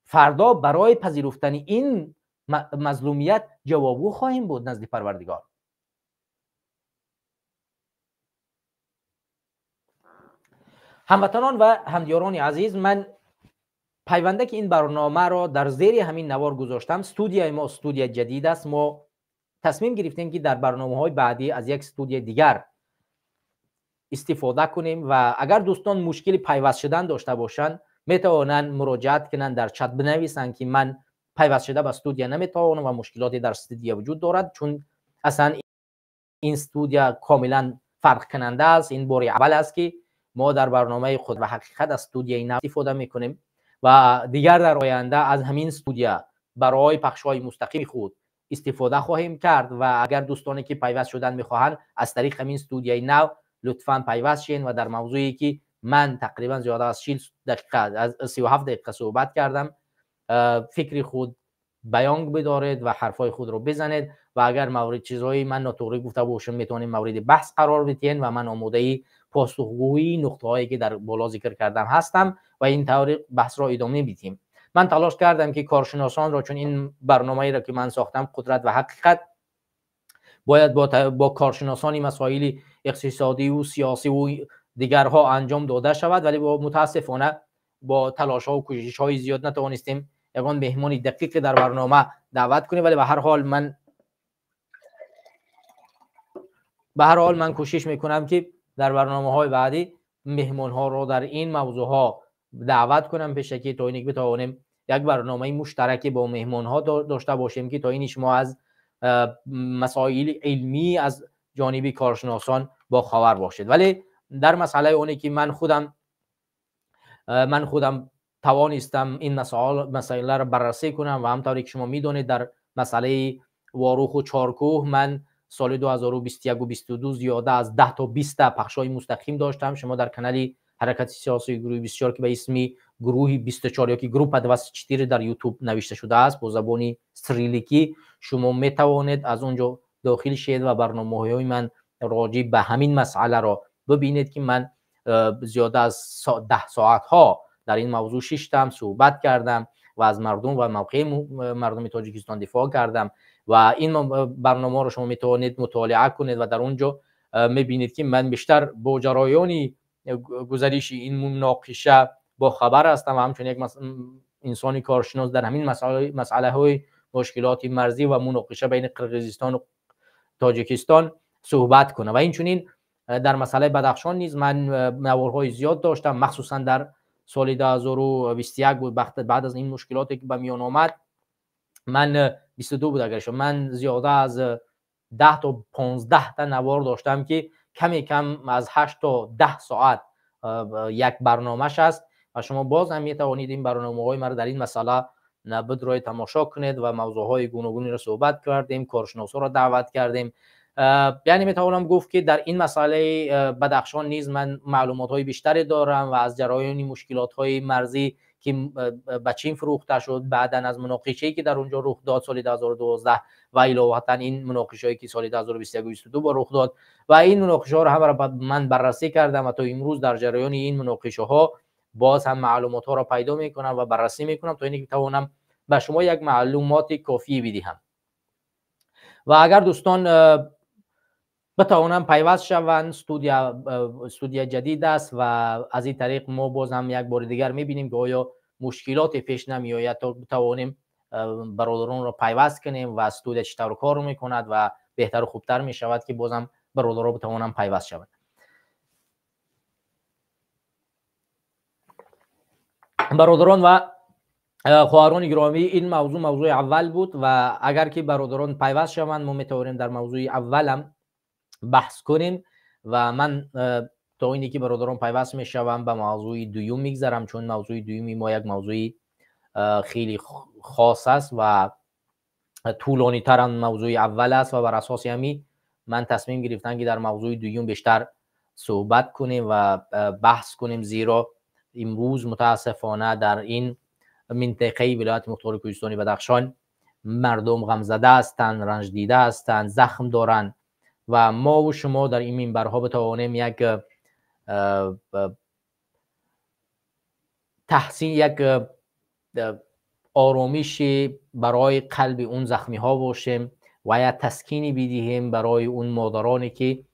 فردا برای پذیرفتن این مظلومیت جوابگو خواهیم بود نزد پروردگار. هموطنان و همدیاران عزیز، من پیونده که این برنامه را در زیر همین نوار گذاشتم، استودیوی ما استودیو جدید است. ما تصمیم گرفتیم که در برنامه‌های بعدی از یک استودیو دیگر استفاده کنیم و اگر دوستان مشکلی پیوست شدن داشته باشند میتوانند مراجعت کنند، در چت بنویسند که من پیوست شده به استودیو نمیتوانم و مشکلاتی در استودیو وجود دارد، چون اصلا این استودیو کاملا فرق کننده است. این بار اول است که ما در برنامه خود و حقیقت از استودیوی نو استفاده میکنیم و دیگر در آینده از همین استودیو برای پخش‌های مستقیم خود استفاده خواهیم کرد و اگر دوستانی که پیوست شدن میخواهند از طریق همین استودیوی نو لطفاً پیوست شین و در موضوعی که من تقریبا زیاده از 40 دقیقه از 37 دقیقه صحبت کردم فکری خود بیان بدارید و حرفای خود رو بزنید و اگر مورد چیزهایی من ناطقی گفته باشم میتونید مورد بحث قرار بدین و من آماده پاسخگویی نقطه‌هایی که در بالا ذکر کردم هستم و این طور بحث را ادامه میدیم. من تلاش کردم که کارشناسان را، چون این برنامه‌ای را که من ساختم قدرت و حقیقت باید با کارشناسانی مسائل اقتصادی و سیاسی و دیگرها انجام داده شود، ولی متاسفانه با تلاش ها و کوشش های زیاد نتوانستیم یگان مهمانی دقیق در برنامه دعوت کنیم. ولی به هر حال من کوشش میکنم که در برنامه های بعدی مهمان ها رو در این موضوع ها دعوت کنم به شکلی تا اینکه بتوانیم یک برنامه مشترک با مهمان ها داشته باشیم که تا این شما از مسائل علمی از جانب کارشناسان با خبر باشید. ولی در مسئله اونی که من خودم توانستم این مسائل را بررسی کنم و همطوری که شما میدونید در مسئله واروخ و چارکوه من سال 2021 و 22 زیاده از 10 تا 20 پخش‌های مستقیم داشتم. شما در کانال حرکت سیاسی گروه 24 که به اسم گروه 24 یا که گروه 24 در یوتیوب نوشته شده است با زبان سریلیکی، شما میتوانید از اونجا داخل شید و برنامه‌های من راجع به همین مسئله را ببینید که من زیاده از 10 ساعت ها در این موضوع شیشتم صحبت کردم و از مردم و موقع مردم تاجیکستان دفاع کردم و این برنامه را شما میتوانید مطالعه کنید و در اونجا میبینید که من بیشتر با جرایان گزارش این مناقشه با خبر هستم و همچون یک انسانی کارشناس در همین مسئله های مشکلات مرزی و مناقشه بین قرقیزستان و تاجیکستان صحبت کنم. و این چنین در مسئله بدخشان نیز من نوارهای زیاد داشتم، مخصوصا در سال 2021 بود بعد از این مشکلاتی که به میان آمد. من 22 بود اگرش من زیاده از 10 تا 15 تا نوار داشتم که کمی کم از 8 تا 10 ساعت یک برنامه‌اش است و شما باز هم میتوانید این برنامه‌های ما را در این مسئله بدرای تماشا کنید و موضوعهای گوناگونی را صحبت کردیم، کارشناسا را دعوت کردیم. یعنی میتوانم گفت که در این مسئله بدخشان نیز من معلومات‌های بیشتری دارم و از جریان مشکلات‌های مرزی که به چین فروخته شد بعداً از مناقشه‌ای که در اونجا رخ داد سال 2012 و علاوه این مناقشه‌ای که سال 2021 و 2022 با رخ داد و این مناقشه‌ها را هم را من بررسی کردم و تا امروز در جریان این مناقشه‌ها باز هم معلومات‌ها را پیدا می‌کنم و بررسی می‌کنم تا اینکه بتوانم به شما یک معلومات کافی بدهم. و اگر دوستان بتوانند پیوست شوند. استودیا جدید است و از این طریق ما باز هم یک بار دیگر میبینیم که آیا مشکلات پیش نمیآید تا بتوانیم برادران را پیوست کنیم و استودیا چطور کار میکند و بهتر و خوبتر میشود که بازم برادران بتوانند پیوست شوند. برادران و خواهران گرامی، این موضوع اول بود و اگر که برادران پیوست شوند ما میتوانیم در موضوع اولم بحث کنیم و من تا اینی که برادران پیوست میشوم به موضوع دوم میگذرم، چون موضوع دومی ما یک موضوع خیلی خاص است و طولانی تر از موضوع اول است و بر اساس همین من تصمیم گرفتم که در موضوع دوم بیشتر صحبت کنیم و بحث کنیم، زیرا امروز متاسفانه در این منطقه ولایت مختار کوهستانی بدخشان مردم غم زده هستند، رنج دیده هستند، زخم دارند و ما و شما در این منبرها بتوانیم یک تحسین، یک آرامش برای قلب اون زخمی ها باشیم و یا تسکینی بدهیم برای اون مادرانی که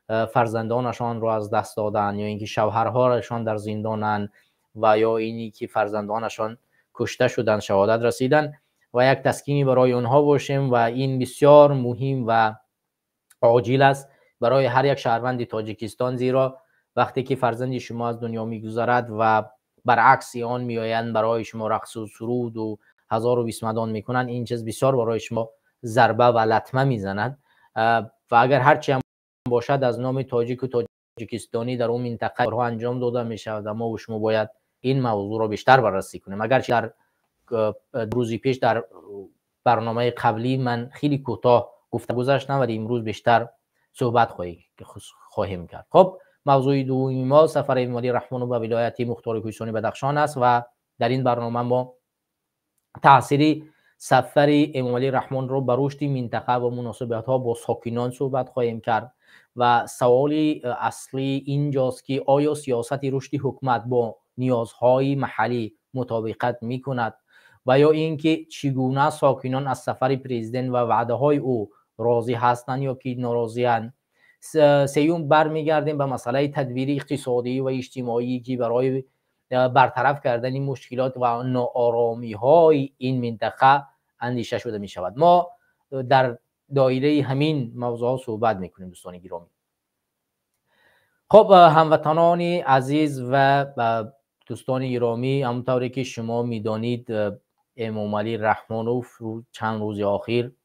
فرزندانشان را از دست دادن یا اینکه شوهرهایشان در زندانن و یا اینی که فرزندانشان کشته شدن، شهادت رسیدن و یک تسکینی برای اونها باشیم و این بسیار مهم و عاجل است برای هر یک شهروند تاجیکستان، زیرا وقتی که فرزند شما از دنیا میگذرد و برعکس آن میآیند برای شما رقص و سرود و هزار و بیست مدان میکنند، این چیز بسیار برای شما ضربه و لطمه میزند و اگر هرچی هم باشد از نام تاجیک و تاجیکستانی در اون منطقه کارها انجام داده میشود و ما و شما باید این موضوع را بیشتر بررسی کنیم. اگرچه در روزی پیش در برنامه قبلی من خیلی کوتاه گفته گذاشتم ولی امروز بیشتر صحبت خواهیم کرد. خب موضوع دومی ما سفر امامعلی رحمان به ولایت مختار کوهستانی بدخشان است و در این برنامه ما تأثیر سفر امامعلی رحمان رو بر رشد منطقه و مناسبت ها با ساکنان صحبت خواهیم کرد و سوال اصلی اینجاست که آیا سیاست رشد حکومت با نیازهای محلی مطابقت می کند و یا اینکه چگونه ساکنان از سفر پرزیدنت و وعده های او راضی هستند یا که ناراضی اند. سیوم برمیگردیم به مسئله تدبیر اقتصادی و اجتماعی که برای برطرف کردن مشکلات و ناآرامی های این منطقه اندیشه شده می شود. ما در دایره همین موضوع صحبت میکنیم دوستان گرامی. خب هموطنان عزیز و دوستان گرامی، همونطوری که شما میدانید امامعلی رحمانوف چند روز اخیر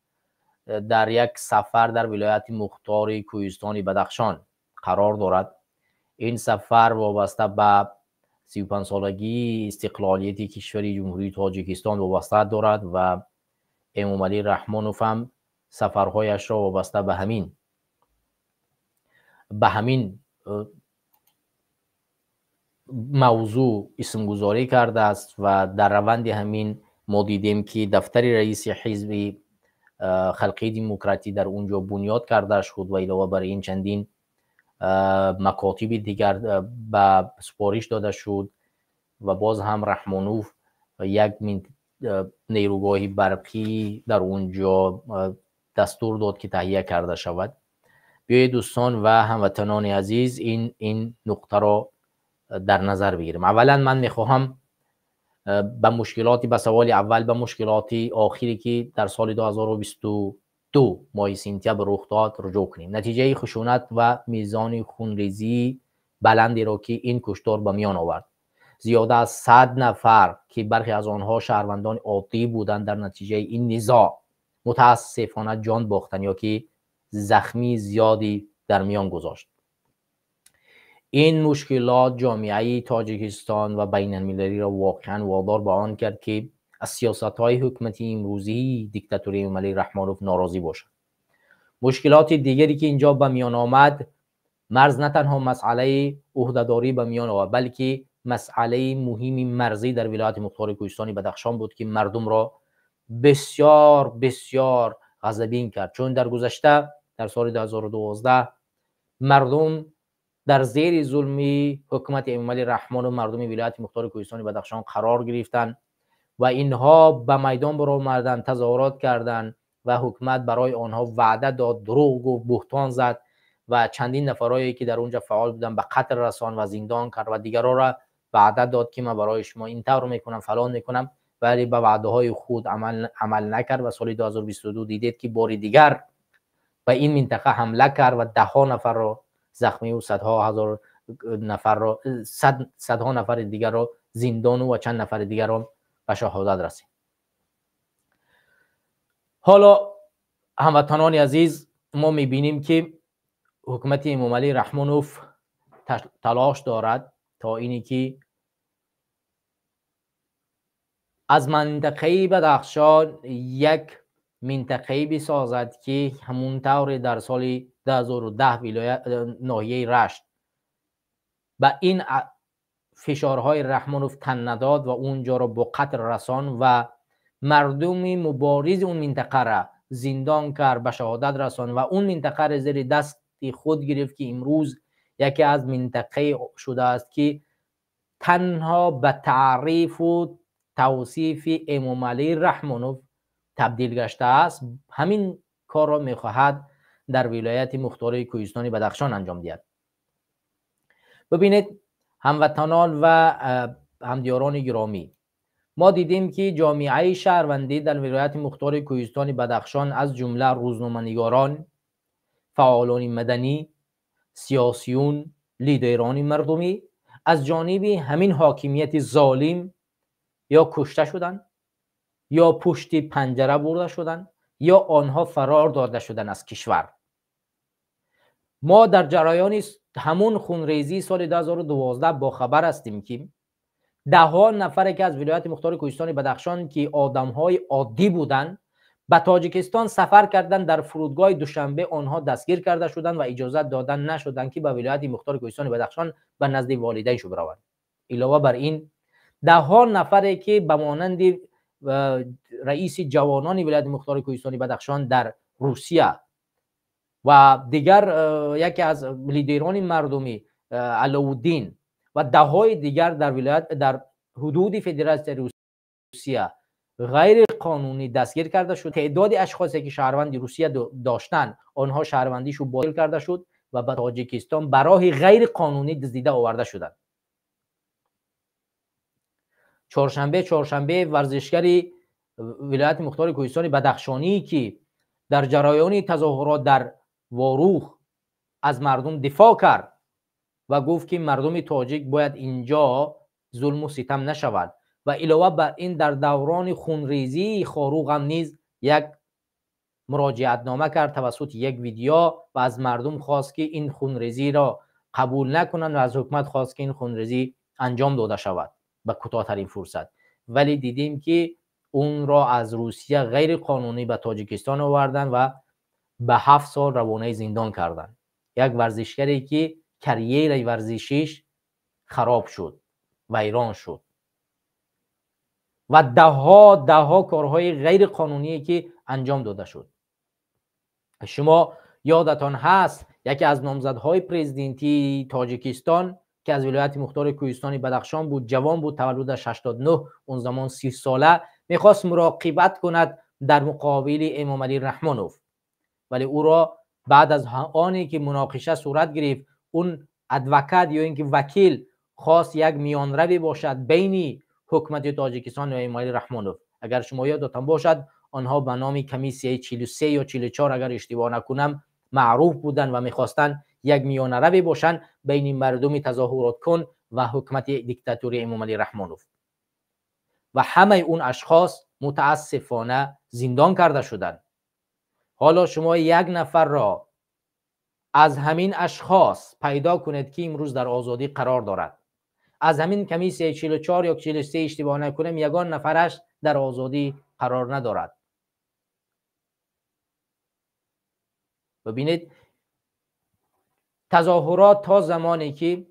در یک سفر در ولایت مختار کوهستان بدخشان قرار دارد. این سفر وابسته به 35 سالگی استقلالیت کشور جمهوری تاجیکستان وابسته دارد و امامعلی رحمانوف هم سفرهایش را وابسته به همین موضوع اسمگذاری کرده است و در روند همین ما دیدیم که دفتر رئیس حزب خلقی دموکراتی در اونجا بنیاد کرده شد و علاوه بر این چندین مکاتب دیگر به سپارش داده شد و باز هم رحمانوف یک نیروگاه برقی در اونجا دستور داد که تهیه کرده شود. بیایید دوستان و هموطنان عزیز این نقطه را در نظر بگیریم. اولا من میخواهم به سوال اول به مشکلات آخری که در سال 2022 ماه سپتامبر رخ داد رجوع کنیم. نتیجه خشونت و میزان خونریزی بلندی را که این کشتار به میان آورد، زیاده از 100 نفر که برخی از آنها شهروندان عادی بودند در نتیجه این نزاع متاسفانه جان باختند یا که زخمی زیادی در میان گذاشت. این مشکلات جامعه تاجیکستان و بین المللی را واقعا وادار به آن کرد که از سیاست‌های حکومتی امروزی دیکتاتوری امامعلی رحمانوف ناراضی باشد. مشکلات دیگری که اینجا به میان آمد مرز نه تنها مسئله عهده‌داری به میان آورد، بلکه مسئله مهمی مرزی در ولایت مختار کوهستانی بدخشان بود که مردم را بسیار بسیار غضبین کرد، چون در گذشته در سال 2012 مردم در زیر ظلمی حکومت امامعلی رحمان و مردم ولایت مختار کوهستان بدخشان قرار گرفتند و اینها به میدان برآمدند، تظاهرات کردند و حکومت برای آنها وعده داد، دروغ و بهتان زد و چندین نفرایی که در اونجا فعال بودن به قتل رسان و زندان کرد و دیگران را وعده داد که من برای شما این طور میکنم فلان میکنم، ولی به وعده های خود عمل نکرد و سال 2022 دیدید که بار دیگر به این منطقه حمله کرد و ده ها نفر را زخمی و صدها هزار نفر را صدها نفر دیگر را زندان و چند نفر دیگر را به شهادت رسید. حالا هموطنان عزیز، ما میبینیم که حکومت امامعلی رحمانوف تلاش دارد تا اینی که از منطقه بدخشان یک منطقه بسازد که همون طور در سال 2010 ولایت ناحیه رشت به این فشارهای رحمانوف تن نداد و اونجا را با قتل رسان و مردم مبارز اون منطقه را زندان کرد، به شهادت رسان و اون منطقه را زیر دست خود گرفت که امروز یکی از منطقه شده است که تنها به تعریف و توصیف امامعلی رحمانوف تبدیل گشته است. همین کار را میخواهد در ولایت مختار کوهستان بدخشان انجام دهد. ببینید هموطنان و همدیاران گرامی، ما دیدیم که جامعه شهروندی در ولایت مختار کوهستان بدخشان از جمله روزنامه‌نگاران، فعالان مدنی، سیاسیون، لیدران مردمی از جانب همین حاکمیت ظالم یا کشته شدند یا پشت پنجره برده شدند یا آنها فرار داده شدند از کشور. ما در جریان همون خونریزی سال 2012 با خبر هستیم که ده ها نفر که از ولایت مختار کوهستان بدخشان که آدم‌های عادی بودند به تاجیکستان سفر کردند، در فرودگاه دوشنبه آنها دستگیر کرده شدند و اجازه دادن نشدند که به ولایت مختار کوهستان بدخشان به نزد والدینشون بروند. علاوه بر این ده ها نفر که به مانند رئیس جوانان ولایت مختار کوهستان بدخشان در روسیه و دیگر یکی از لیدران مردمی علاءالدین و ده های دیگر در ولایت در حدود فدراسیون روسیه غیر قانونی دستگیر کرده شد. تعداد اشخاصی که شهروندی روسیه داشتن آنها شهروندیشو باطل کرده شد و به تاجیکستان برای غیر قانونی دزدیده آورده شدند. چهارشنبه ورزشکری ولایت مختار کوهستان بدخشانی که در جریان تظاهرات در واروخ از مردم دفاع کرد و گفت که مردم تاجیک باید اینجا ظلم و ستم نشود و علاوه بر این در دوران خونریزی خاروق هم نیز یک مراجعت نامه کرد توسط یک ویدیو و از مردم خواست که این خونریزی را قبول نکنند و از حکومت خواست که این خونریزی انجام داده شود به کوتاه‌ترین فرصت. ولی دیدیم که اون را از روسیه غیر قانونی به تاجیکستان آوردن و به 7 سال روانه زندان کردند. یک ورزشکری که کریر ورزشیش خراب شد، ویران شد و ده ها کارهای غیر قانونی که انجام داده شد. شما یادتان هست یکی از نامزدهای پرزیدنتی تاجیکستان که از ولایت مختار کوهستان بدخشان بود، جوان بود، تولدش 89، اون زمان 30 ساله، میخواست مراقبت کند در مقابل امامعلی رحمانوف، ولی او را بعد از آنی که مناقشه صورت گرفت اون ادوکات یا اینکه وکیل خواست یک میانروی باشد بین حکومت تاجیکستان و امامعلی رحمانوف. اگر شما یادتان باشد آنها به نام کمیسیه 43 یا 44 اگر اشتباه نکنم معروف بودند و میخواستند یک میانروی باشند بین مردم تظاهرات کن و حکومت دیکتاتوری امامعلی رحمانوف و همه اون اشخاص متاسفانه زندان کرده شدند. حالا شما یک نفر را از همین اشخاص پیدا کنید که امروز در آزادی قرار دارد. از همین کمیسیه 44 یا 43 اشتباه نکنم یگان نفرش در آزادی قرار ندارد. ببینید تظاهرات تا زمانی که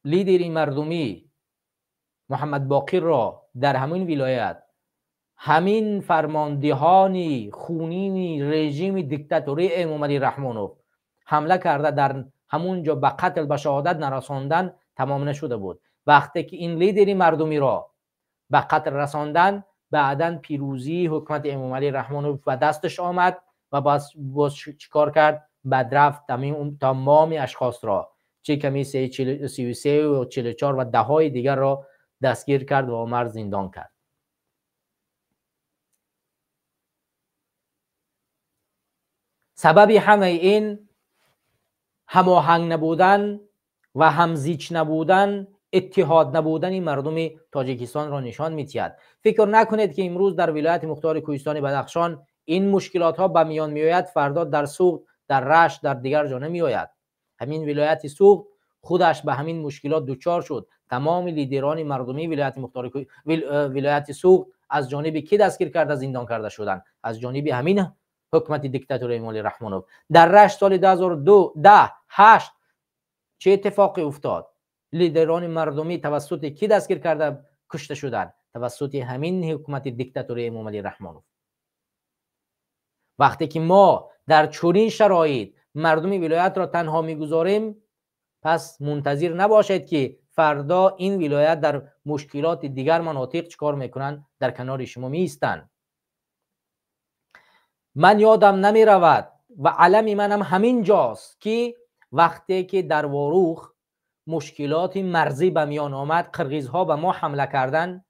لیدر مردمی محمد باقر را در همین ولایت همین فرماندهان خونین رژیم دیکتاتوری امامعلی رحمانوف حمله کرده در همونجا به قتل به شهادت نرساندن تمام نشده بود. وقتی که این لیدر مردمی را به قتل رساندن بعداً پیروزی حکومت امامعلی رحمانوف و دستش آمد و باز چیکار کرد؟ بدرفت تمام اشخاص را، چه کمی 33 و 44 و دههای دیگر را دستگیر کرد و آمر زندان کرد. سبب همه این هماهنگ نبودن و همزیچ نبودن، اتحاد نبودن مردم تاجیکستان را نشان می‌دهد. فکر نکنید که امروز در ولایت مختار کوهستان بدخشان این مشکلات ها به میان میآید، فردا در سوخت، در رشت، در دیگر جا نمیآید. همین ولایت سوخت خودش به همین مشکلات دچار شد. تمام لیدران مردمی ولایت سوخت از جانب کی دستگیر کرده، زندان کرده شدند؟ از جانب همین حکومت دیکتاتوری امالی رحمانوف. در رشت سال 2008 چه اتفاقی افتاد؟ لیدران مردمی توسط کی دستگیر کرده کشته شدند؟ توسط همین حکومت دیکتاتوری امالی رحمانوف. وقتی که ما در چنین شرایط مردم ولایت را تنها میگذاریم، پس منتظر نباشید که فردا این ولایت در مشکلات دیگر مناطق چیکار میکنن، در کنار شما میستن. من یادم نمی رود و علم منم همین جاست که وقتی که در واروخ مشکلات مرزی به میان آمد، قرغیزها به ما حمله کردن،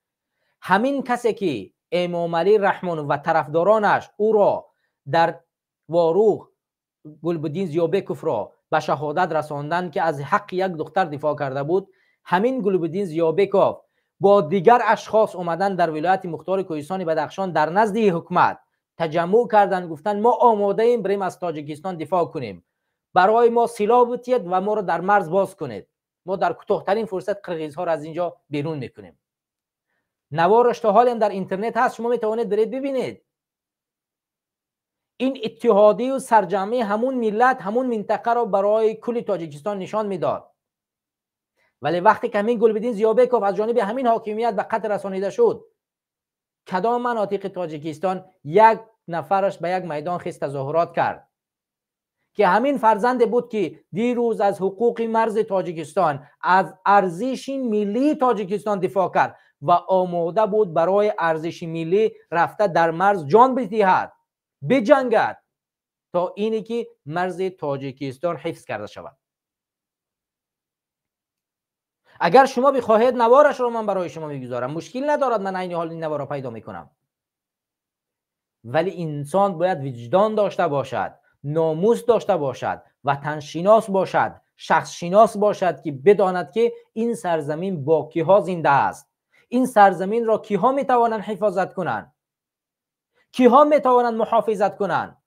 همین کسی که امام علی رحمانوف و طرفدارانش او را در واروخ گلبدین زیابکوف را به شهادت رساندن که از حق یک دختر دفاع کرده بود، همین گلبدین زیابکوف با دیگر اشخاص اومدن در ولایت مختار کوهستان بدخشان در نزد حکومت تجمع کردن، گفتن ما آماده ایم بریم از تاجیکستان دفاع کنیم، برای ما سلاح بتید و ما را در مرز باز کنید، ما در کوتاه‌ترین فرصت قرغیزها را از اینجا بیرون میکنیم. نوارش تا حال هم در اینترنت هست، شما میتوانید برید ببینید. این اتحادی و سرجمعی همون ملت، همون منطقه را برای کل تاجیکستان نشان میداد. ولی وقتی که همین گلبدین زیابکوف از جانب همین حاکمیت به قتل رسانیده شد، کدام مناطق تاجیکستان یک نفرش به یک میدان خیز تظاهرات کرد که همین فرزند بود که دیروز از حقوق مرز تاجیکستان، از ارزش ملی تاجیکستان دفاع کرد و آماده بود برای ارزش ملی رفته در مرز جان بدهد، بجنگد تا اینی که مرز تاجیکستان حفظ کرده شود. اگر شما بخواهید نوارش رو من برای شما میگذارم، مشکل ندارد، من عین حال این نوار را پیدا میکنم. ولی انسان باید وجدان داشته باشد، ناموس داشته باشد، وطن شناس باشد، شخص شناس باشد که بداند که این سرزمین با کیها زنده است، این سرزمین را کیها میتوانند حفاظت کنند، کیها میتوانند محافظت کنند.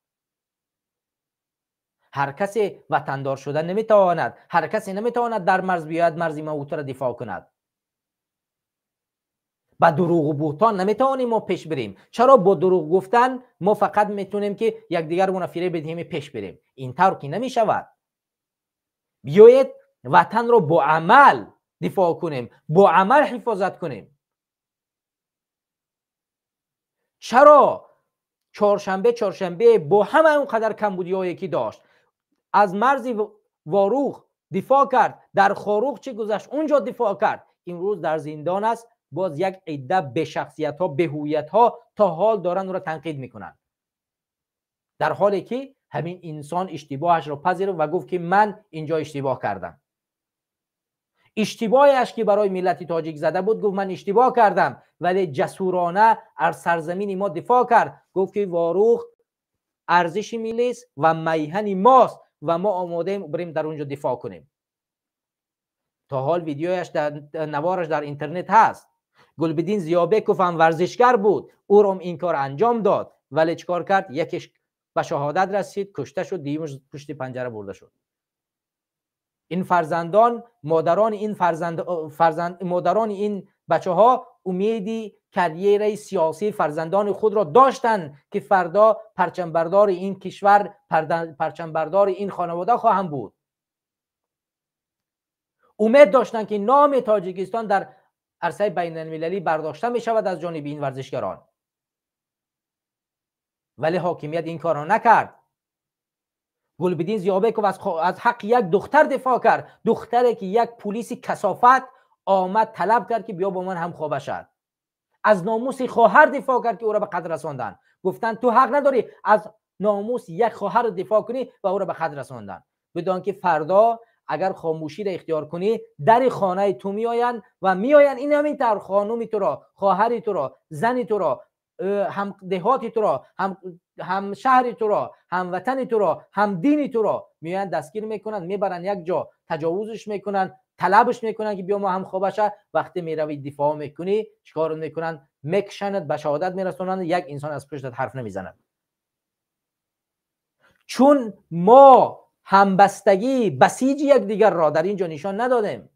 هر کسی وطندار شده نمیتواند، هر کسی نمیتواند در مرز بیاید مرز ما را دفاع کند. با دروغ و بهتان نمیتوانیم ما پیش بریم. چرا با دروغ گفتن ما فقط میتونیم که یکدیگر را فریب بدهیم پیش بریم؟ این طور که نمیشود. بیایید وطن را با عمل دفاع کنیم، با عمل حفاظت کنیم. چرا چهارشنبه با همه اون قدر کمبودی‌هایی که داشت از مرز واروخ دفاع کرد، در خاروخ چه گذشت اونجا دفاع کرد، امروز در زندان است، باز یک عده به شخصیت ها، به هویت ها تا حال دارن او را تنقید میکنن، در حالی که همین انسان اشتباهش را پذیرفت و گفت که من اینجا اشتباه کردم. اشتباهش که برای ملت تاجیک زده بود، گفت من اشتباه کردم، ولی جسورانه از سرزمین ما دفاع کرد، گفت که واروخ ارزش ملی است و میهن ماست و ما آماده ایم بریم در اونجا دفاع کنیم. تا حال ویدیویش در نوارش در اینترنت هست. گلبدین زیابکوف هم ورزشگر بود، او را این کار انجام داد، ولی چیکار کرد؟ یکیش به شهادت رسید، کشته شد، دیگرش پشت پنجره برده شد. این فرزندان، مادران این بچه ها امیدی کریر سیاسی فرزندان خود را داشتند که فردا پرچمبردار این کشور، پرچمبردار این خانواده خواهند بود. امید داشتند که نام تاجیکستان در عرصه بین المللی برداشته می شود از جانب این ورزشگران، ولی حاکمیت این کار را نکرد. گلبدین زیابکوف از حق یک دختر دفاع کرد، دختری که یک پلیس کثافت آمد طلب کرد که بیا با من هم خوابه شد. از ناموس خواهر دفاع کرد که او را به قتل رساندن. گفتن تو حق نداری از ناموس یک خواهر رو دفاع کنی و او را به خط رساندن. بدان که فردا اگر خاموشی را اختیار کنی در خانه تو میآیند و میآیند این همین طور خانومی تو را، خواهری تو را، زنی تو را، هم دهاتی تو را، هم شهری تو را، هم وطنی تو را، هم دینی تو را میآیند دستگیر میکنند، میبرن یک جا تجاوزش میکنن، طلبش میکنن که بیا ما هم خوابشه. وقتی میروی دفاع میکنی چیکار میکنن؟ میکشند، به شهادت میرسونند، یک انسان از پشتت حرف نمیزند. چون ما همبستگی بسیج یک دیگر را در اینجا نشان ندادیم.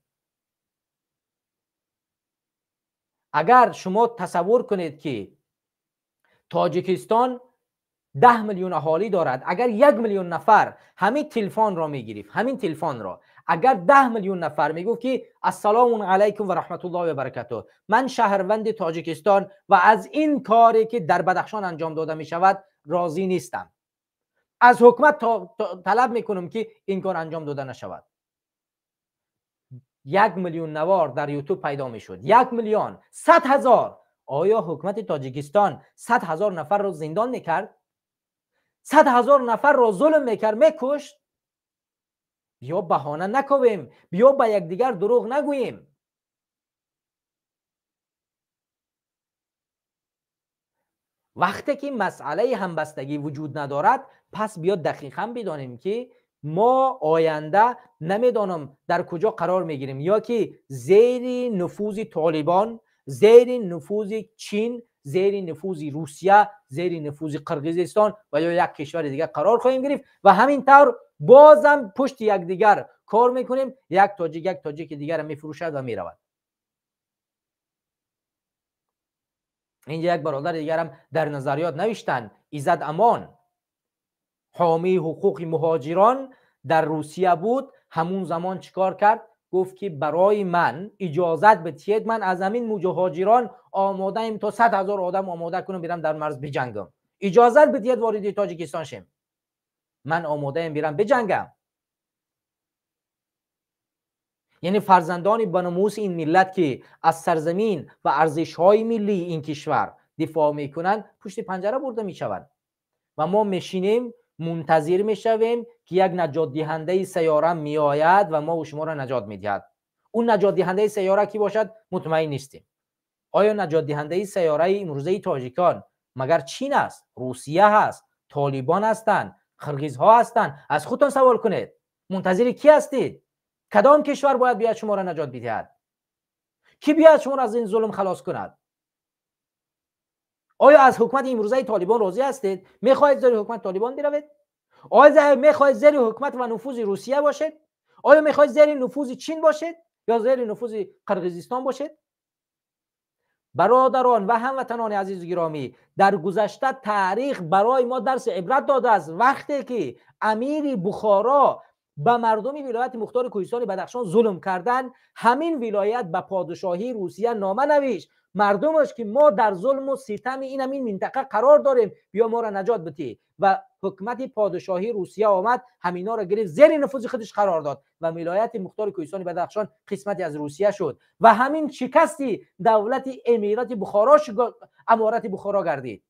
اگر شما تصور کنید که تاجیکستان 10 میلیون اهالی دارد، اگر 1 میلیون نفر همین تلفن را میگرفت، همین تلفن را اگر 10 میلیون نفر میگفت که السلام علیکم و رحمت الله و برکاته، من شهروند تاجیکستان و از این کاری که در بدخشان انجام داده می شود راضی نیستم، از حکومت طلب میکنم که این کار انجام داده نشود، 1 میلیون نوار در یوتیوب پیدا میشد. 1 میلیون 100,000. آیا حکومت تاجیکستان 100,000 نفر را زندان میکرد؟ 100,000 نفر را ظلم میکرد، میکشت؟ بیا بهانه نکنیم، بیا به یکدیگر دروغ نگوییم. وقتی که مسئله همبستگی وجود ندارد، پس بیا دقیقاً بدانیم که ما آینده نمیدانم در کجا قرار میگیریم، یا که زیر نفوذ طالبان، زیر نفوذ چین، زیر نفوذ روسیه، زیر نفوذ قرقیزستان و یا یک کشور دیگر قرار خواهیم گرفت و همینطور بازم پشت یکدیگر کار میکنیم، یک تاجیک دیگر میفروشد و میرود. اینجا یک برادر دیگرم در نظریات نوشتن، ایزد امان حامی حقوق مهاجران در روسیه بود، همون زمان چیکار کرد؟ گفت که برای من اجازت بدهید، من از همین مهاجران آماده ایم تا 100,000 آدم آماده کنم برم در مرز بجنگم، اجازت بدهید وارد تاجیکستان شیم، من آماده ایم برم بجنگم. یعنی فرزندان بناموس این ملت که از سرزمین و ارزش‌های ملی این کشور دفاع میکنند پشت پنجره برده میشوند و ما میشینیم منتظر میشویم که یک نجات دهنده سیاره میآید و ما و شما را نجات میدهد. اون نجات دهنده سیاره کی باشد مطمئن نیستیم. آیا نجات دهنده سیاره امروزه تاجیکان مگر چین است، روسیه هست، طالبان هستند، قرقیزها هستند؟ از خودتان سوال کنید، منتظر کی هستید؟ کدام کشور باید بیاد شما را نجات بدهد؟ کی بیاد شما را از این ظلم خلاص کند؟ آیا از حکومت امروزه طالبان راضی هستید؟ میخواهید زیر حکومت طالبان بروید؟ آیا میخواهید زیر حکومت و نفوذ روسیه باشید؟ آیا میخواهید زیر نفوذ چین باشید یا زیر نفوذ قرقیزستان باشید؟ برادران و هموطنان عزیز و گرامی، در گذشته تاریخ برای ما درس عبرت داده است. وقتی که امیر بخارا به مردم ولایت مختار کوهستان بدخشان ظلم کردن، همین ولایت به پادشاهی روسیه نامه نوشت مردمش که ما در ظلم و ستم این منطقه قرار داریم، بیا ما را نجات بده. و حکومت پادشاهی روسیه آمد همینا را گرفت زیر نفوذ خودش قرار داد و ولایت مختار کوهستان بدخشان قسمتی از روسیه شد و همین شکستی دولت امیرات بخارا امارت بخارا گردید.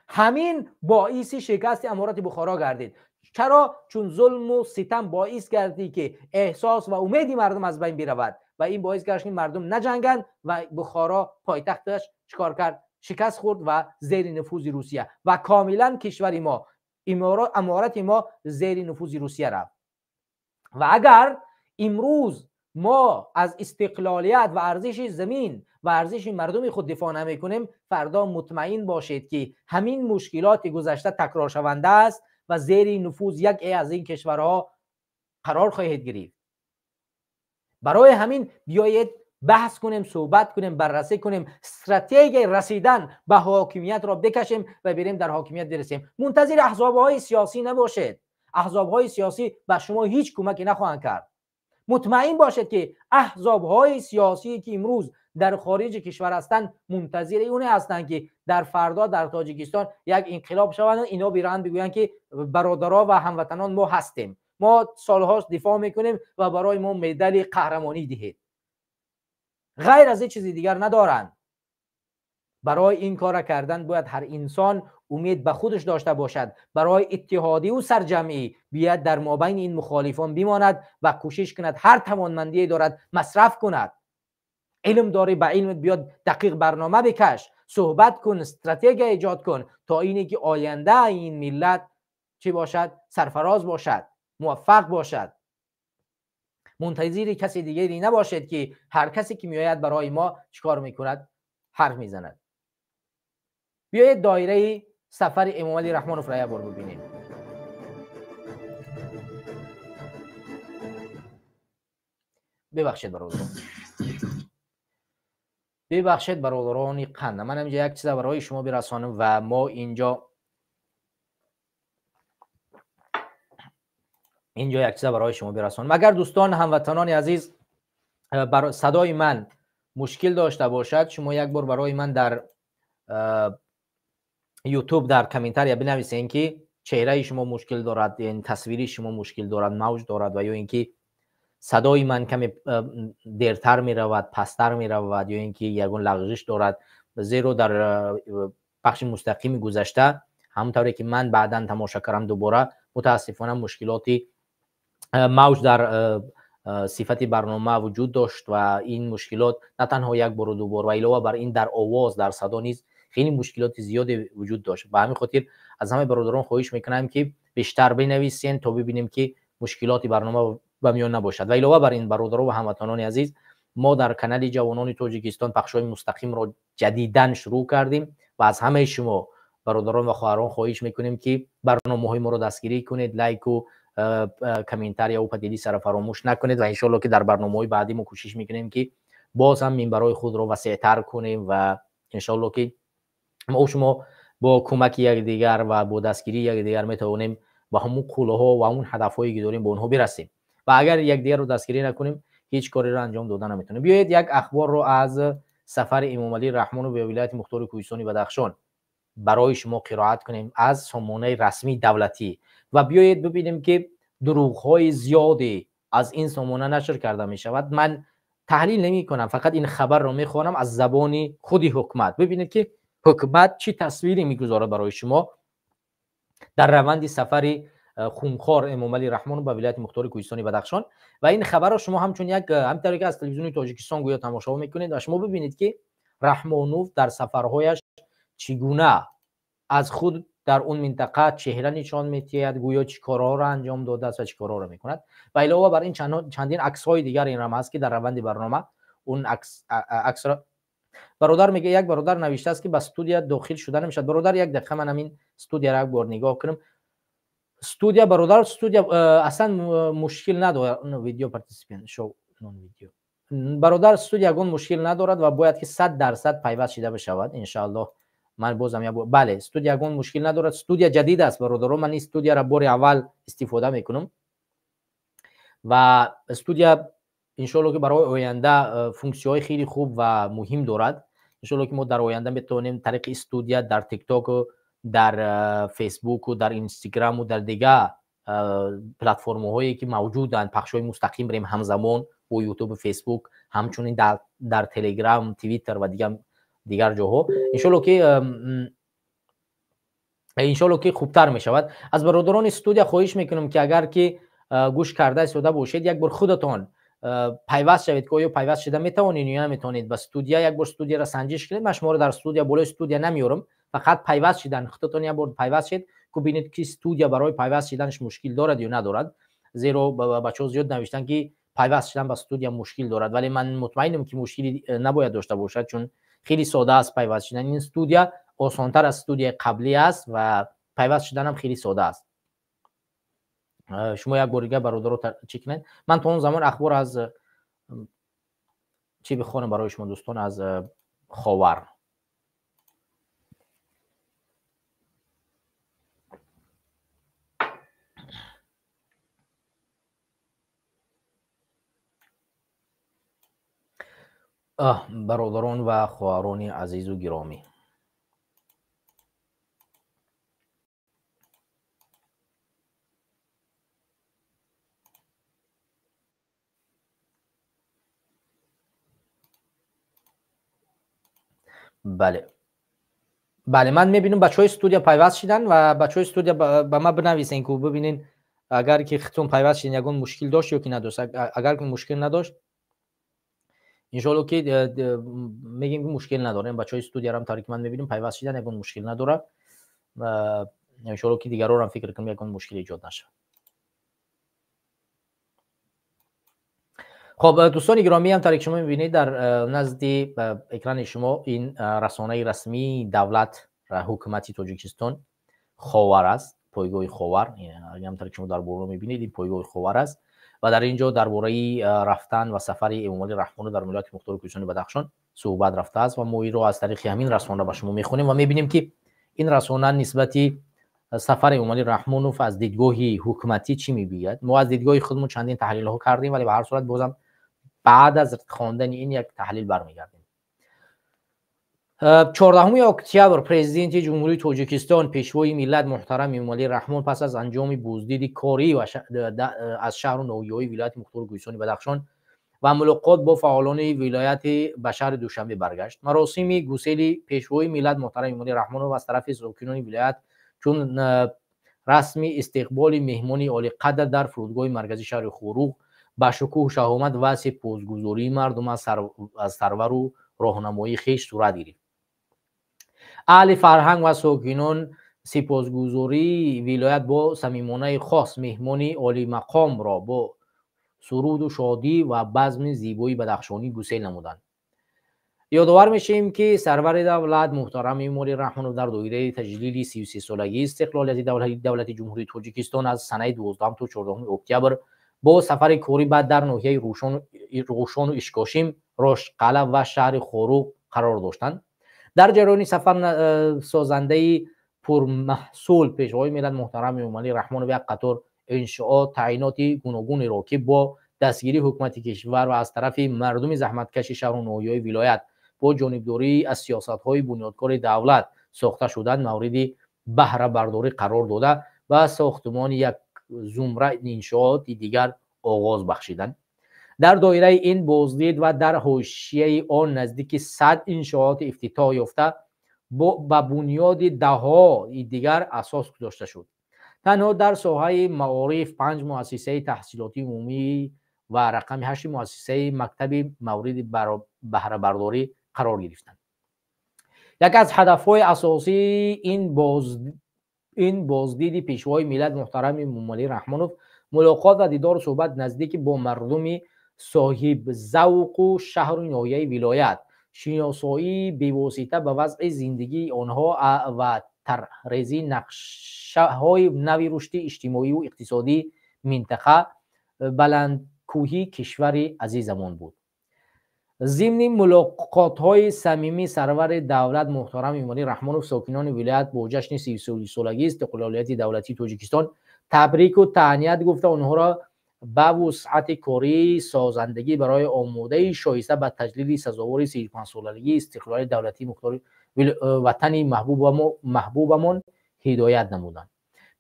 همین باعث شکست امارت بخارا گردید. چرا؟ چون ظلم و ستم باعث کردی که احساس و امیدی مردم از بین برود و این باعث کرد که مردم نجنگند و بخارا پایتختش چیکار کرد؟ شکست خورد و زیر نفوذ روسیه و کاملا کشور ما امارت ما زیر نفوذ روسیه رفت. و اگر امروز ما از استقلالیت و ارزش زمین و ارزش مردم خود دفاع نمی کنیم، فردا مطمئن باشید که همین مشکلات گذشته تکرار شونده است و زیر نفوذ یک از این کشورها قرار خواهید گرفت. برای همین بیایید بحث کنیم، صحبت کنیم، بررسی کنیم، استراتژی رسیدن به حاکمیت را بکشیم و بریم در حاکمیت برسیم. منتظر احزاب‌های سیاسی نباشید. احزاب‌های سیاسی به شما هیچ کمکی نخواهند کرد. مطمئن باشید که احزاب‌های سیاسی که امروز در خارج کشور هستند منتظر اون هستند که در فردا در تاجیکستان یک انقلاب شود، اینا بیرون بگویند که برادرها و هموطنان ما هستیم، ما سالهاست دفاع میکنیم و برای ما مدال قهرمانی دهید. غیر از این چیزی دیگر ندارند. برای این کار کردن باید هر انسان امید به خودش داشته باشد، برای اتحادی و سرجمعی بیاید در مابین این مخالفان بماند و کوشش کند هر توانمندی دارد مصرف کند. علم داری، به علمت بیاد دقیق برنامه بکش، صحبت کن، استراتژی ایجاد کن تا اینی که آینده این ملت چی باشد؟ سرفراز باشد، موفق باشد. منتظر کسی دیگری نباشد که هر کسی که میآید برای ما چیکار میکند؟ حرف میزند. بیایید دایره سفر امام علی رحمان الله یه بار ببینیم. ببخشید برادران قند، من اینجا یک چیز برای شما برسانم و ما اینجا یک چیز برای شما برسانم. اگر دوستان هموطنان عزیز صدای من مشکل داشته باشد، شما یک بار برای من در یوتیوب در کامنتار یا بنویسین که چهره شما مشکل دارد، این تصویری شما مشکل دارد، موج دارد، و یا اینکه صدای من کمی دیرتر می رود، پستر می رود، یا اینکه یگون لغزش دارد. زیرا در بخش مستقیم گذشته همونطوری که من بعداً تماشا کردم دوباره، متاسفانه مشکلاتی موج در صفت برنامه وجود داشت و این مشکلات نه تنها یک بار و دو بار، و علاوه بر این در آواز، در صدا نیز خیلی مشکلات زیادی وجود داشت. به همین خاطر از همه برادران خواهش میکنم که بیشتر بنویسین تا ببینیم که مشکلات برنامه به میان نباشد. و علاوه بر این برادران و هموطنان عزیز، ما در کانال جوانان تاجیکستان بخش‌های مستقیم را جدیداً شروع کردیم و از همه شما برادران و خواهران خواهش میکنیم که برنامه‌های ما را دستگیری کنید، لایک و کامنتار یا پدیدی سر فراموش نکنید، و انشالله که در برنامه‌های بعدی ما کوشش میکنیم که باز هم منبرهای خود را وسیع‌تر کنیم و انشالله که ما شما با کمک یکدیگر و با دستگیری یکدیگر میتوانیم به همون قوله‌ها و همون هدف‌هایی که داریم به اونها برسیم. و اگر یکدیگر رو دستگیری نکنیم هیچ کاری رو انجام دادن نمیتونیم. بیایید یک اخبار رو از سفر امام علی رحمان به ولایت مختار کوهستانی بدخشان برای شما قرائت کنیم از سامانه رسمی دولتی، و بیایید ببینیم که دروغ‌های زیادی از این سامانه نشر کرده می شود. من تحلیل نمی کنم، فقط این خبر رو می خوانم از زبان خودی حکومت. ببینید که حکومت چی تصویری میگذاره برای شما در روند سفر خونخوار امام علی رحمان به ولایت مختار کوهستانی بدخشان. و این خبر رو شما همچون یک همونطوری که از تلویزیون تاجیکستان گویا تماشا میکنید و شما ببینید که رحمانوف در سفرهایش چگونه از خود در اون منطقه چهره نشان میدهد، گویا چه کارها را انجام داده است و چه کارها را میکند. و علاوه بر این چندین عکس های دیگر این هم هست که در روند برنامه اون عکس را برادر میگه. یک برادر نوشته است که به استودیو داخل شده نمیشد. برادر یک دقیقه من همین استودیو را یک بار نگاه کنم. استودیو برادر استودیو اصلا مشکل نداره. ویدیو پارتیسیپنت شو نون ویدیو برادر استودیو یگون مشکل ندارد و باید که 100% پیوست شده بشود ان شاء الله. من بازم بله استودیو یگون مشکل ندارد. استودیو جدید است برادران، من این استودیو را بار اول استفاده میکنم و استودیو ان شاء الله که برای آینده فونکسیون خیلی خوب و مهم دارد. ان شاء الله که ما در آینده بتونیم طریق استودیو در تیک تاک و در فیسبوک و در اینستاگرام و در دیگر پلتفرم هایی که موجودند پخش های مستقیم بریم همزمان و یوتیوب و فیسبوک، همچنین در تلگرام، توییتر و دیگر جاها ان شاء الله که خوبتر می شود. از برادران استودیو خواهش میکنم که اگر که گوش کرده استوده باشید یک بار خودتان پیوست شوید که آیا پیوست شده میتوانید یا نمیتوانید. با استودیو یک بار استودیو را سنجش کنید. من شما رو در استودیو بالای استودیو نمیارم، فقط پیوست شدن خودتان یک بار پیوست شید که ببینید که استودیو برای پیوست شدنش مشکل دارد یا ندارد. زیرا بچه‌ها زیاد نوشتن که پیوست شدن با استودیو مشکل دارد، ولی من مطمئنم که مشکلی نباید داشته باشد چون خیلی ساده است پیوست شدن. این استودیو آسان‌تر از استودیو قبلی است و پیوست شدن هم خیلی ساده است. شما یک بار دیگه برادر رو چک کنید. من تا اون زمان اخبار از چی بخونم برای شما دوستان؟ از خاور. برادران و خواهران عزیز و گرامی، بله بله، من میبینم بچهای استودیو پیوست شدن و بچهای استودیو به ما بنویسین که ببینین اگر که خودتون پیوست شدین یگون مشکل داشت یا که نداشت. اگر که مشکل نداشت انشالله که میگیم که مشکل نداره. بچهای استودیو هم طوری که من میبینم پیوست شدن یگون مشکل نداره و انشالله که دیگران هم فکر کنم یگون مشکل ایجاد نشه. خب دوستان گرامی، هم طوری که شما میبینید در نزد اکران شما این رسانه رسمی دولت و حکومت تاجیکستان خاور است، پایگاه خاور. یعنی همونطور که شما در بالا میبینید این پایگاه خاور است و در اینجا درباره رفتن و سفر امامعلی رحمانی در ولایت مختار کوهستان بدخشان صحبت رفته است و ما این رو از طریق همین رسانه به شما میخونیم و میبینیم که این رسانه نسبتی سفر امامعلی رحمانوف از دیدگاه حکومتی چی میگوید. ما از دیدگاه خودمون چندین تحلیل ها کردیم، ولی به هر صورت بازم بعد از خواندن این یک تحلیل برمیگردیم. 14 اکتبر پرزیدنت جمهوری تاجیکستان پیشوای ملت محترم امامعلی رحمان پس از انجام بازدید کاری و از شهر و ناحیه‌های ولایت مختار کوهستان بدخشان و ملاقات با فعالان ولایت به شهر دوشنبه برگشت. مراسم گسیل پیشوای ملت محترم امامعلی رحمان و از طرف ساکنان ولایت چون رسمی استقبال مهمانی عالی قدر در فرودگاه مرکزی شهر خوروغ با شکوه و شهامت و سپاسگزاری مردم از سرور و راهنمایی خویش صورت گرفت. اهل فرهنگ و ساکنان سپاسگزاری ولایت با صمیمانه خاص مهمانی عالی مقام را با سرود و شادی و بزم زیبایی بدخشانی گسیل نمودند. یادآور میشیم که سرور دولت محترم امامعلی رحمانوف در دایره تجلیل 33 سالگی استقلالیت دولت جمهوری تاجیکستان از سنه 12 تا 14 اکتبر با سفر کاری بعد در ناحیه روشن و اشکاشیم، راشقلعه و شهر خوروغ قرار داشتند. در جریان سفر سازنده پرمحصول پیشوای ملت محترم امامعلی رحمانوف یک قطار انشاءات تعیینات گوناگون را که با دستگیری حکومت کشور و از طرف مردم زحمتکش شهر و ناحیه‌های ولایت با جانبداری از سیاست‌های بنیادکار دولت ساخته شدن مورد بهره برداری قرار داده و ساختمان یک زمره انشاءات دیگر آغاز بخشیدند. در دایره این بازدید و در حاشیه آن نزدیک 100 انشاءات افتتاح یافته با بنیاد ده‌ها دیگر اساس گذاشته شد. تنها در ساحه معارف 5 مؤسسه تحصیلاتی عمومی و رقم 8 مؤسسه مکتب مورد بهره برداری قرار گرفتند. یک از هدف‌های اساسی این بازدید پیشوای ملت محترم امامعلی رحمانوف ملاقات و دیدار و صحبت نزدیک با مردم صاحب ذوق و شهر و ناحیه ولایت، شناسایی بواسطه به وضع زندگی آنها و طرح‌ریزی نقشه‌های نوی رشد اجتماعی و اقتصادی منطقه بلندکوهی کشور عزیزمان بود. ضمن ملاقات‌های صمیمی سرور دولت محترم امامعلی رحمانوف ساکنان ولایت با جشن 30 سالگی استقلالیت دولتی تاجیکستان تبریک و تهنیت گفته آنها را به وسعت کاری سازندگی برای آماده شایسته به تجلیل سزاوار 35 سالگی استقلال دولتی مختار وطن محبوبمان هدایت نمودند.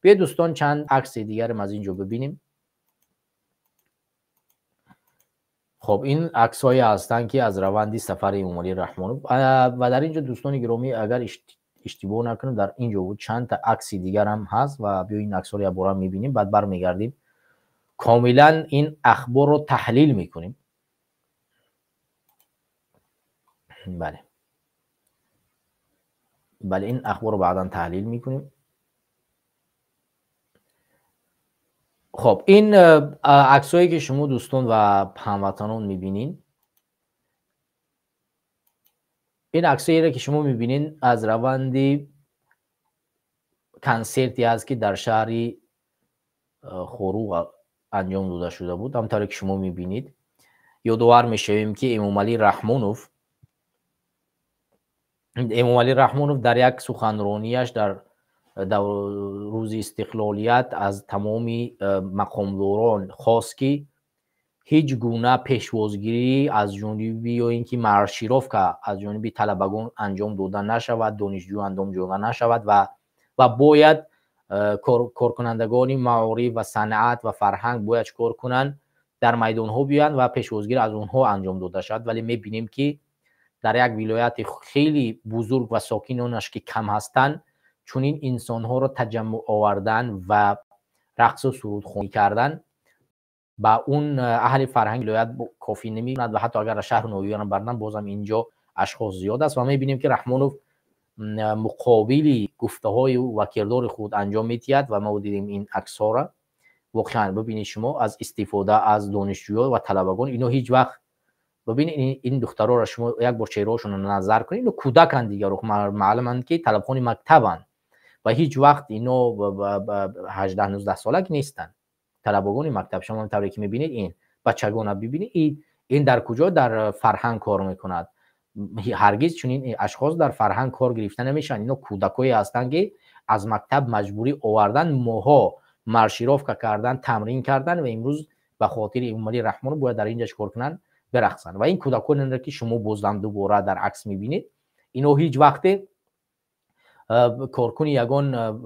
بیایید دوستان چند عکس دیگر از اینجا ببینیم. خب این عکس‌هایی هستند که از روند سفر امامعلی رحمانوف و در اینجا دوستان گرامی اگر اشتباه نکنم در اینجا بود چند تا عکس دیگر هم هست و بیا این عکس‌ها رو بارا می‌بینیم، بعد برمیگردیم کاملا این اخبار رو تحلیل میکنیم. بله این اخبار رو بعدا تحلیل میکنیم. خب این عکسایی که شما دوستان و هموطنان میبینین، این عکسایی را که شما میبینین از روند کنسرتی است که در شهر خوروغ انجام داده شده بود. همونطور که شما میبینید یادآور میشویم که امامعلی رحمانوف در یک سخنرانیش در روز استقلالیت از تمام مقامداران خواست که هیچ گونه پیشوازگیری از جانب یا اینکه مارشیروفکا از جانب طلبگان انجام داده نشود، دانشجو انجام داده نشود و باید کارکنندگان معارف و صنعت و فرهنگ باید کار کنند در میدان ها بیان و پیشوازگیری از اونها انجام داده شد. ولی میبینیم که در یک ولایت خیلی بزرگ و ساکنانش که کم هستند چون این انسان ها را تجمع آوردن و رقص و سرود خوانی کردن با اون اهل فرهنگ ولایت کافی نمیموند و حتی اگر شهر نویان بردن بازم اینجا اشخاص زیاد است و میبینیم که رحمانوف مقابل گفته های و کردار خود انجام میدهد و ما دیدیم این عکس ها را واقعا ببینید شما از استفاده از دانشجویان و طلبگان اینا هیچ وقت ببینید این دخترها را شما یک بار چهرهاشون رو نظر کنید اینا کودکان دیگه رو معلومند که طلبخوان مکتبن و هیچ وقت اینا 18 19 سالک نیستن طلبگان مکتب شما همونطوری که میبینید این بچگان ببینید این در کجا در فرهنگ کار میکند هرگز چون این اشخاص در فرهنگ کار گرفته نمیشن اینا کودکایی هستن که از مکتب مجبوری آوردن ماها مارشیروفکا کردن تمرین کردن و امروز به خاطر اومدی رحمان باید در اینجا کار کنن برقصن و این کودکان را که شما بازم دوباره در عکس میبینید اینا هیچ وقت کارکن یگان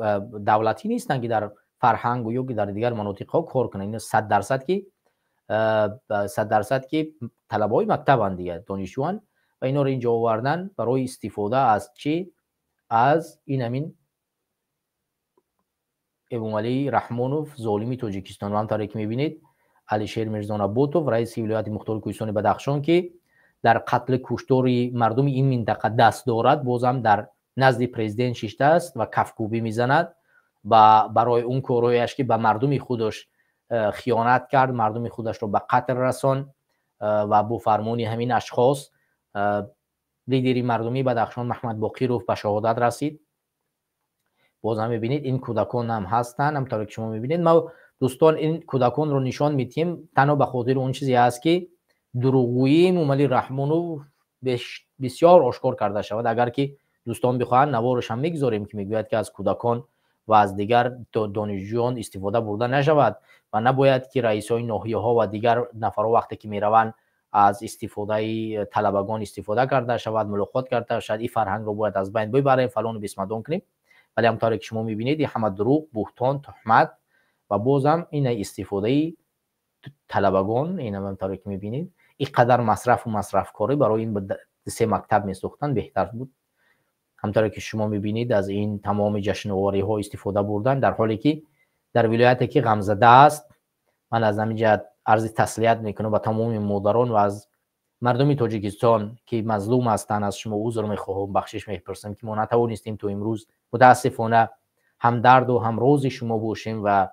دولتی نیستن که در فرهنگ و یا در دیگر مناطق ها کار کنن این 100% که طلبهای مکتبن دیگه دانشجوان و اینا رو اینجا آوردن برای استفاده از چی از این همین ابوعلی رحمانوف ظالمی تاجیکستان و همونطوری که میبینید علیشیر میرزانابوتوف رئیس ولایت مختار کوهستان بدخشان که در قتل کشتار مردم این منطقه دست دارد بازم در نزد پرزیدنت شیشته است و کفکوبی میزند و برای اون کارهایش که به مردم خودش خیانت کرد مردم خودش رو به قتل رساند و با فرمان همین اشخاص لیدری مردمی بدخشان محمد باقیروف به شهادت رسید باز هم میبینید این کودکان هم هستن همونطور که شما میبینید ما دوستان این کودکان رو نشان میدیم تنها به خاطر اون چیزی هست که دروغگویی موملی رحمانوف بسیار آشکار کرده شود اگر که دوستان بخواهند نوارش هم میگذاریم که میگوید که از کودکان و از دیگر دانشجویان استفاده برده نشود و نباید که رئیسای ناحیه ها و دیگر نفرها وقتی که میروند از استفاده طلبگان استفاده کرده شود ملاقات کرده شود این فرهنگ رو باید از بین ببریم فلان و بسمدان کنیم ولی همونطوری که شما میبینید این همه دروغ بهتان تهمت و بازم این استفاده طلبگان این همونطوری که میبینید این قدر مصرف و مصرف کاری برای این سه مکتب میساختن بهتر بود همونطوری که شما میبینید از این تمام جشنواره ها استفاده بردن در حالی که در ولایتی که غمزده است من از همینجا عرض تسلیت میکنم به تمام مادران و از مردم تاجیکستان که مظلوم هستند از شما عذر میخواهم بخشش میپرسم که ما نتوانستیم تو امروز متاسفانه هم درد و هم روز شما باشیم و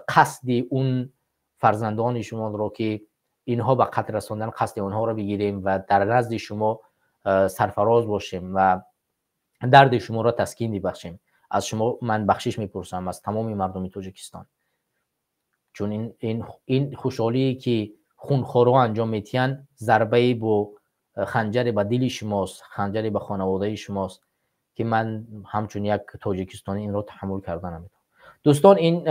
قصد اون فرزندان شما را که اینها به قتل رساندن قصد اونها را بگیریم و در نزد شما سرفراز باشیم و درد شما را تسکین ببخشیم از شما من بخشش میپرسم از تمام مردم تاجیکستان چون این خوشحالی که خونخوارا انجام میتین ضربه با خنجر به دل شماست خنجر به خانواده شماست که من همچون یک تاجیکستانی این رو تحمل کردن نمیتونم دوستان این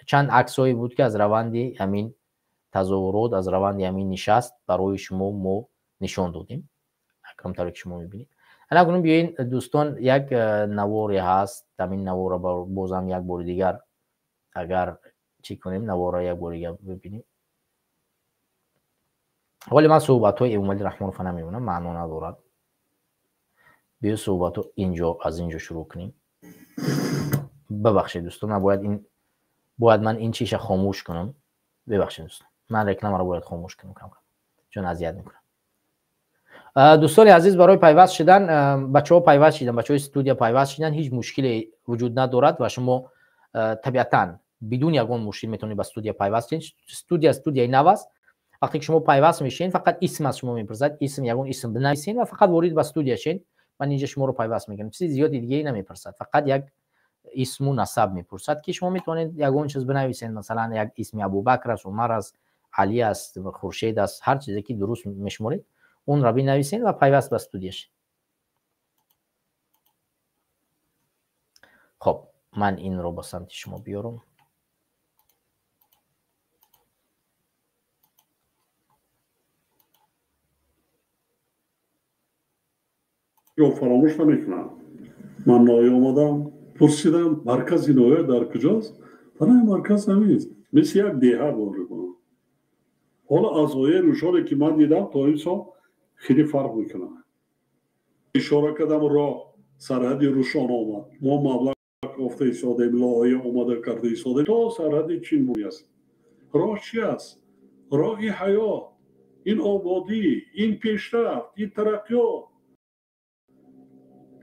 چند عکسایی بود که از روند همین تظاهرات از روند همین نشست برای شما ما نشان دادیم همونطوری که شما میبینید الان بیاین دوستان یک نواری هست همین نوار رو بازم یک بار دیگر اگر چی کنیم نوار یک بار دیگر ببینیم ولی من صحبت های ابوعلی رحمانوف نمیمونم معنا ندارد بیا صحبت رو اینجا از اینجا شروع کنیم ببخشید دوستان من باید من این چیش خاموش کنم ببخشید دوستان من رکلام رو باید خاموش کنم چون اذیت میکنم دوستان عزیز برای پیوست شدن بچه‌ها پیوست شدن بچه‌های استودیو پیوست شدن هیچ مشکلی وجود ندارد و شما طبیعتاً بدون یگان مشکل میتونید به استودیو پیوست شین استودیو نو است وقتی که شما پیوست میشین فقط اسم از شما میپرسد اسم یگان اسم بنویسین و فقط وارد به استودیو شین من اینجا شما رو پیوست میکنم چیز زیادی دیگه ای نمیپرسد فقط یک اسم و نسب میپرسد که شما میتونید یگان چیز بنویسین مثلا یک اسم ابوبکر است عمر است علی است خورشید است هر چیزی که درست میشمرید اون را بنویسین و پیوست به استودیو شین خب من این رو با سمت شما بیارم یا فراموش نمیکنم من نایه آمدم پرسیدم مرکز نایه در کجاست تنها مرکز نمیست مثل یک دیه باره کنم حالا از آیه روشانی که من دیدم تا این سال خیلی فرق میکنه. اشاره کردم راه سرحدی روشان آمد. ما مبلغ گفته ایستادیم، لاهای آماده کرده ایستادیم تا سرحد چین بودی است. راه چی است؟ راهی حیات، این آبادی، این پیشرفت، این ترقیات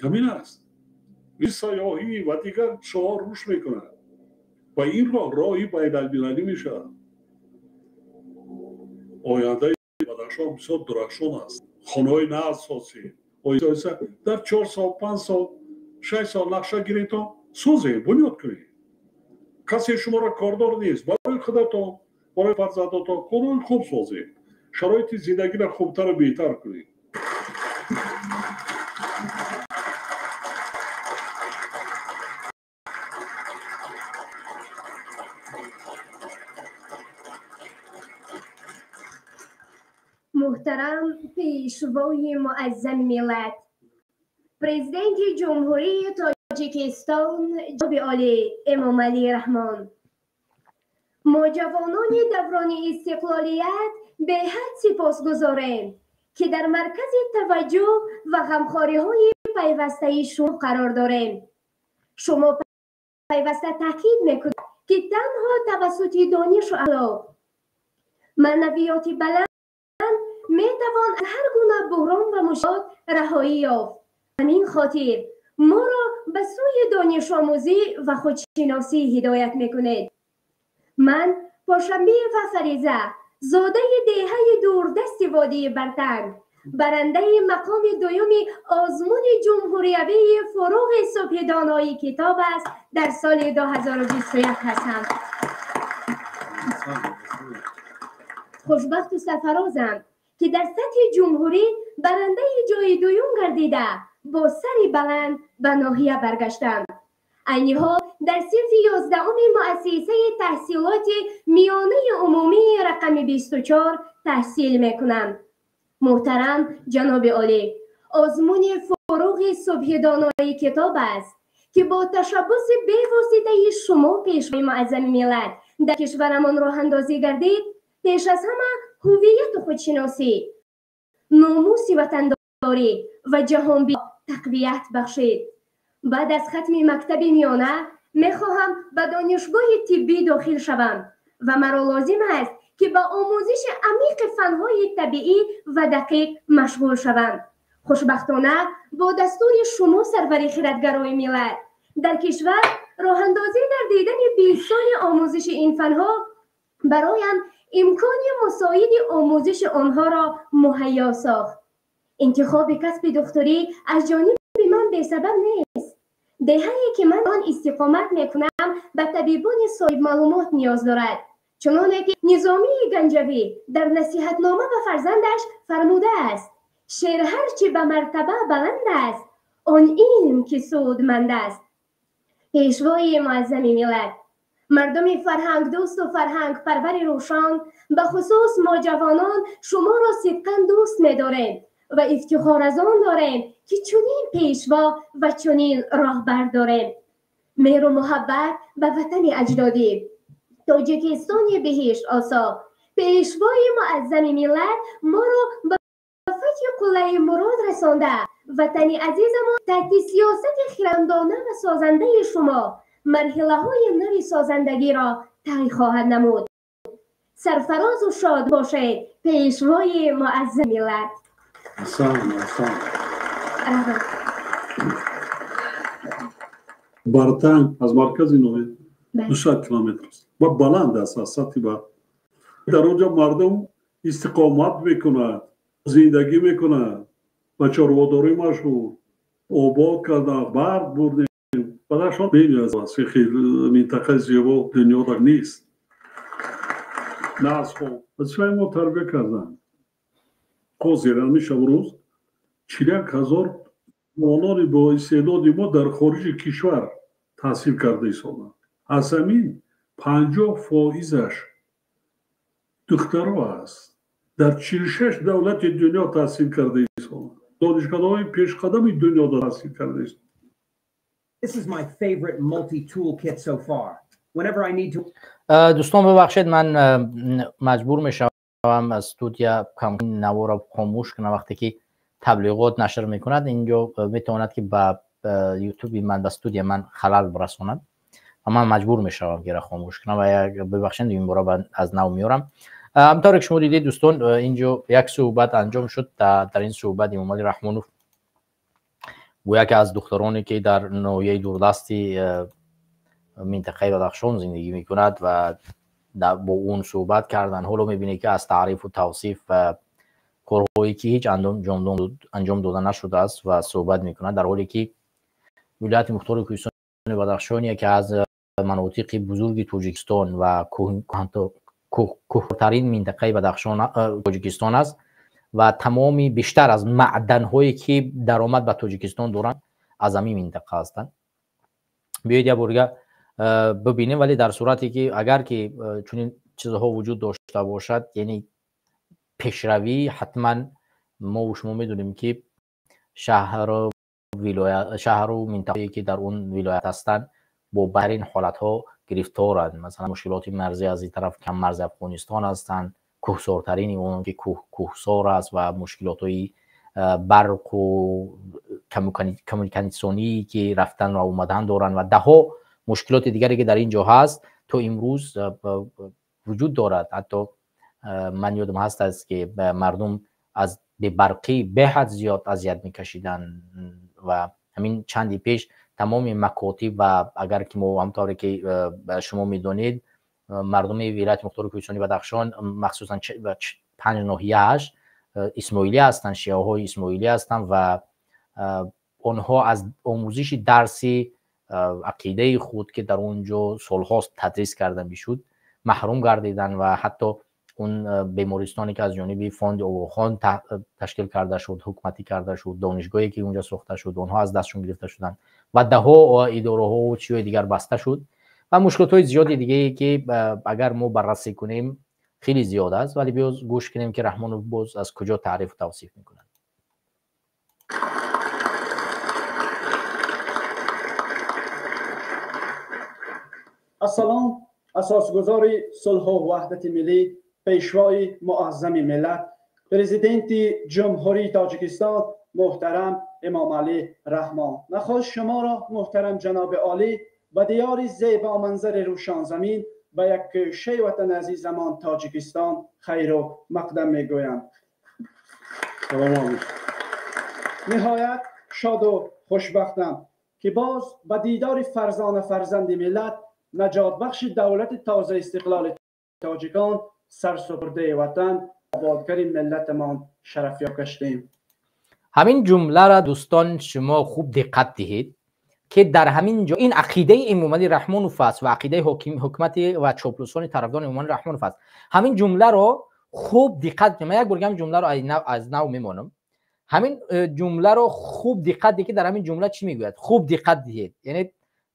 همین است. این سیاحی و دیگر شعار روش میکنه و این راهی بین المللی میشه. آینده بدخشان بسیار درخشان است. خانه‌های نه اساسی در 4 سال 5 سال 6 سال نقشه گیرید تا سازید، بنیاد کنید. کسی شما را کاردار نیست. برای خودتان، برای فرزندانتان خانه‌های خوب سازید. شرایط زندگی را خوبتر و بهتر کنید. محترم پیشوای معظم ملت، پرزیدنت جمهوری تاجیکستان جناب عالی امام علی رحمان، ما جوانان دوران استقلالیت به حد سپاسگزاریم که در مرکز توجه و غمخوری‌های پیوسته شما قرار داریم. شما پیوسته تاکید میکنید که تنها توسط دانش و اخلاق، معنویات بلند میتوان از هر گونه بحران و مشکلات رهایی یافت. همین خاطر ما را به سوی دانش آموزی و خودشناسی هدایت میکنید. من پاشنبه و فریزه، زاده دهه دوردست وادی برتنگ، برنده مقام دوم آزمون جمهوریوی فروغ صبح دانایی کتاب است در سال 2021 هستم. خوشبخت و سرفرازم که در سطح جمهوری برنده جای دوم گردیده با سری بلند به ناحیه برگشتم. عین حال در صنف 11 مؤسسه تحصیلات میانه عمومی رقم 24 تحصیل میکنم. محترم جناب عالی، آزمون فروغ صبح دانایی کتاب است که با تشبث به واسطه شما پیشوای معظم ملت در کشورمان راه اندازی گردید. پیش از همه هویت خودشناسی، ناموس وطنداری و جهانبینی تقویت بخشید. بعد از ختم مکتب میانه میخواهم به دانشگاه طبی داخل شوم و مرا لازم است که به آموزش عمیق فنهای طبیعی و دقیق مشغول شوم. خوشبختانه با دستور شما سرور خردگرای ملت در کشور راه اندازی در دیدن 20 سال آموزش این فنها برایم امکان مساعد آموزش آنها را مهیا ساخت. انتخاب کسب دکتری از جانب من به سبب نیست. دهه‌ای که من آن استقامت میکنم به طبیبان صاحب معلومات نیاز دارد، چنانه که نظامی گنجوی در نصیحتنامه به فرزندش فرموده است: شعر هرچه به مرتبه بلند است، آن علم که سودمند است. پیشوای معظم ملت، مردم فرهنگ دوست و فرهنگ پرور روشن، به خصوص ما جوانان شما را صدقاً دوست می‌داریم و افتخار از آن داریم که چنین پیشوا و چنین راهبر داریم. مهر و محبت به وطن اجدادی، تاجیکستان بهشت آسا، پیشوای معظم ملت ما را به فتح قله مراد رسانده. وطن عزیزمان تحت سیاست خردمندانه و سازنده شما مرحله‌های نوی سازندگی را طی خواهد نمود. سرفراز و شاد باشید پیشوای معظم ملت. برتنگ از مرکز نوید 200 کیلومتر است و بلند است از سطح بر. در اونجا مردم استقامت میکنند، زندگی میکنند، و چارواداری مشغول، آباد کردن، برق بردیم. بدخشان خیلی از منطقه زیبا دنیا را نیست. نه از خوب بچه‌های ما تربیه کردن. قاضیران میشه روز 41,000 جوانان با استعداد ما در خارج کشور تحصیل کرده ایستادند. از همین 50% دخترها است. در 46 دولت دنیا تحصیل کرده ایستادند. دانشگاه‌های پیش قدم دنیا تحصیل کرده است. This is my favorite multi-tool kit so far. Whenever I need to دوستان ببخشید من مجبور میشم هم استودیا کم نوار را خاموش کنه وقتی که تبلیغات نشر میکند اینجا میتواند که به یوتیوب من به استودیا من خلل برساند و من مجبور میشم که را خاموش کنم و ببخشید این بار از نو میارم. همطور که شما دیدید دوستان اینجا یک صحبت انجام شد. در این صحبت امام علی رحمانوف گویا که از دخترانی که در ناحیه دوردستی منطقه بدخشان زندگی میکند و با اون صحبت کردن. حالا میبینید که از تعریف و توصیف و کارهایی که هیچ انجام داده نشده است و صحبت میکند، در حالی که ولایت مختار کوهستان بدخشان که از مناطق بزرگ تاجیکستان و کهن‌ترین منطقه بدخشان تاجیکستان است و تمامی بیشتر از معدن‌هایی که درآمد به تاجیکستان دارند از همین منطقه هستند. بیایید یه بار ببینیم. ولی در صورتی که اگر که چنین چیزها وجود داشته باشد، یعنی پیشروی، حتما ما و شما میدونیم که شهر و منطقه‌ای که در اون ولایت هستند با بهترین حالت‌ها گرفتارند. مثلا مشکلات مرزی از این طرف کم مرز افغانستان هستند، کوهسارترین اون که کوهسار است و مشکلات‌های برق و کمیونیکاسیونی که رفتن و اومدن دارند و ده‌ها مشکلات دیگری که در اینجا هست تا امروز وجود دارد. حتی من یادم هست است که مردم از به برقی به حد زیاد اذیت میکشیدن و همین چندی پیش تمام مکاتب و اگر که ما همطوری که شما میدونید مردم ولایت مختار کوهستان بدخشان مخصوصا 5 ناحیه‌اش اسماعیلی هستند، شیعه های اسماعیلی هستند و آنها از آموزش درسی عقیده خود که در اونجا سالهاست تدریس کرده میشد محروم گردیدن و حتی اون بیمارستانی که از جانب فاند آقاخان تشکیل کرده شد، حکومتی کرده شد، دانشگاهی که اونجا ساخته شد، اونها از دستشون گرفته شدن و ده‌ها اداره ها و چیزهای دیگر بسته شد و مشکلات های زیادی دیگه که اگر ما بررسی کنیم خیلی زیاد است. ولی بیاز گوش کنیم که رحمانوف باز از کجا تعریف و توصیف میکنند. السلام. اساسگزار صلح و وحدت ملی، پیشوای معظم ملت، پرزیدنت جمهوری تاجیکستان محترم امام علی رحمان، نخست شما را محترم جناب عالی و دیار زیبا منظر روشان زمین و یک شی وطن عزیزمان تاجیکستان خیر و مقدم میگویم. نهایت شاد و خوشبختم که باز به دیدار فرزند ملت، نجات بخش دولت تازه استقلال تاجیکان، سرسپرده وطن، آبادگر ملتمان شرفیاب گشتیم. همین جمله را دوستان شما خوب دقت دهید که در همین جا این عقیده امام علی رحمانوف است و عقیده حکومت و چاپلوسان طرفدار امام علی رحمانوف است. همین جمله را خوب دقت کنید. من یک بار جمله را از نو میمونم. همین جمله را خوب دقت دهید که در همین جمله چی میگوید. خوب دقت دهید. یعنی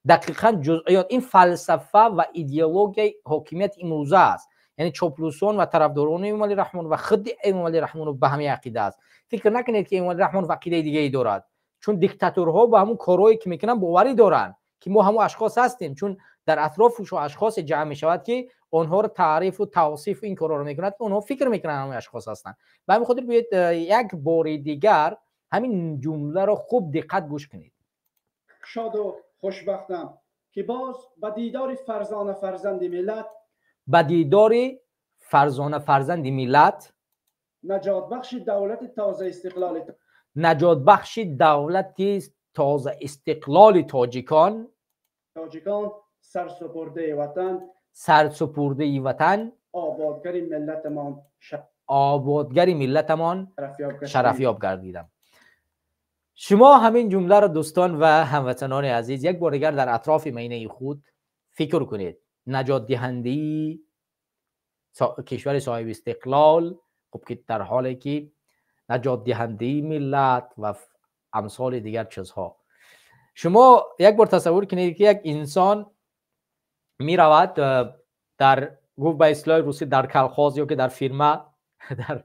دقیقاً جزئیات این فلسفه و ایدئولوژی حاکمیت امروزه است. یعنی چاپلوسان و طرفداران امام علی رحمانوف و خود امام علی رحمانوف به همین عقیده است. فکر نکنید که امام علی رحمانوف عقیده دیگه ای دارد، چون دیکتاتورها با همون کارهایی که میکنن باوری دارن که ما همون اشخاص هستیم، چون در اطرافش اشخاص جمع میشود که آنها رو تعریف و توصیف این کارا رو میکنند، اونها فکر میکنن همون اشخاص هستند. به همین خاطر بیاید یک بار دیگر همین جمله رو خوب دقت گوش کنید. شاد و خوشبختم که باز به دیدار فرزند ملت، به دیدار فرزند ملت، نجات بخش دولت تازه استقلال تاجیکان سرسپرده وطن آبادگر ملتمان شرفیاب گردیدم. شما همین جمله را دوستان و هموطنان عزیز یک بار دیگر در اطراف مینه خود فکر کنید. نجات دهنده کشور صاحب استقلال، خب که در حالی که نجات دهنده ملت و امثال دیگر چیزها. شما یک بار تصور کنید که یک انسان می رود در گفت به اصطلاح روسی در کلخاز یا که در فیرما در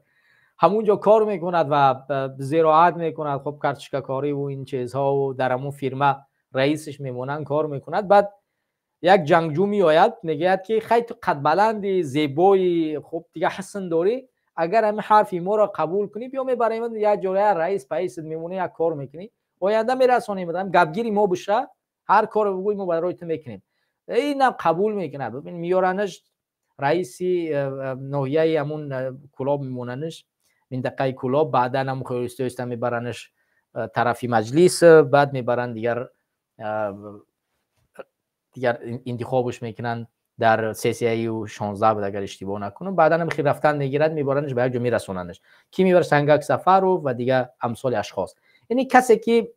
همونجا کار میکند و زراعت میکند، خب کارچکاری و این چیزها و در همون فیرما رئیسش میمونن کار میکند. بعد یک جنگجو میآید میگه که خیلی تو قد بلندی زیبایی، خب دیگه حسن داری، اگر همین حرفی ما را قبول کنی بیا میبریم یا جای رئیس پایس میمونه یا کار میکنی آینده میرسونیم بدم گپگیری ما بشه هر کار بگوی ما برای تو میکنیم این قبول میکنه ببین میارنش رئیسی ناحیه همون کلاب میموننش منطقه کلاب بعدا هم خویسته میبرنش طرفی مجلس بعد میبرن دیگر انتخابش میکنن در سیسی و 16 بود اگر اشتباه نکنم بعدا هم خیر رفتن میگیرد میبرنش به یک جا میرسوننش کی میبره سنگک سفر و دیگه امثال اشخاص یعنی کسی که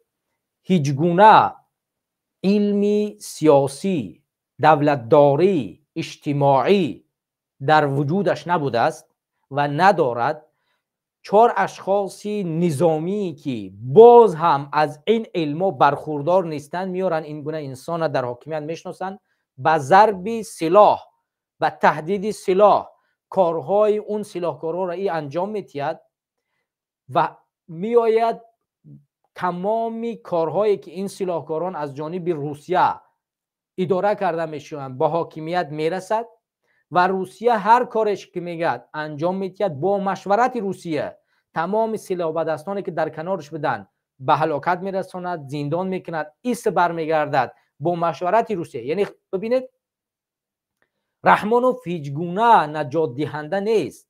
هیچ گونه علمی سیاسی دولتداری اجتماعی در وجودش نبوده است و ندارد 4 اشخاصی نظامی که باز هم از این علم برخوردار نیستند میارن این گونه انسان در حاکمیت میشناسند با ضرب سلاح و تهدید سلاح کارهای اون سلاحکارا را ای انجام میتید و میآید تمامی کارهایی که این سلاحکاران از جانب روسیه اداره کرده میشوند با حاکمیت میرسد و روسیه هر کارش که میگه انجام میتید با مشورت روسیه تمام سلاح بدستانی که در کنارش بدن به هلاکت میرساند زندان میکند ایست برمیگردد با مشورت روسیه یعنی ببینید رحمانوف هیچ گونه نجات دهنده نیست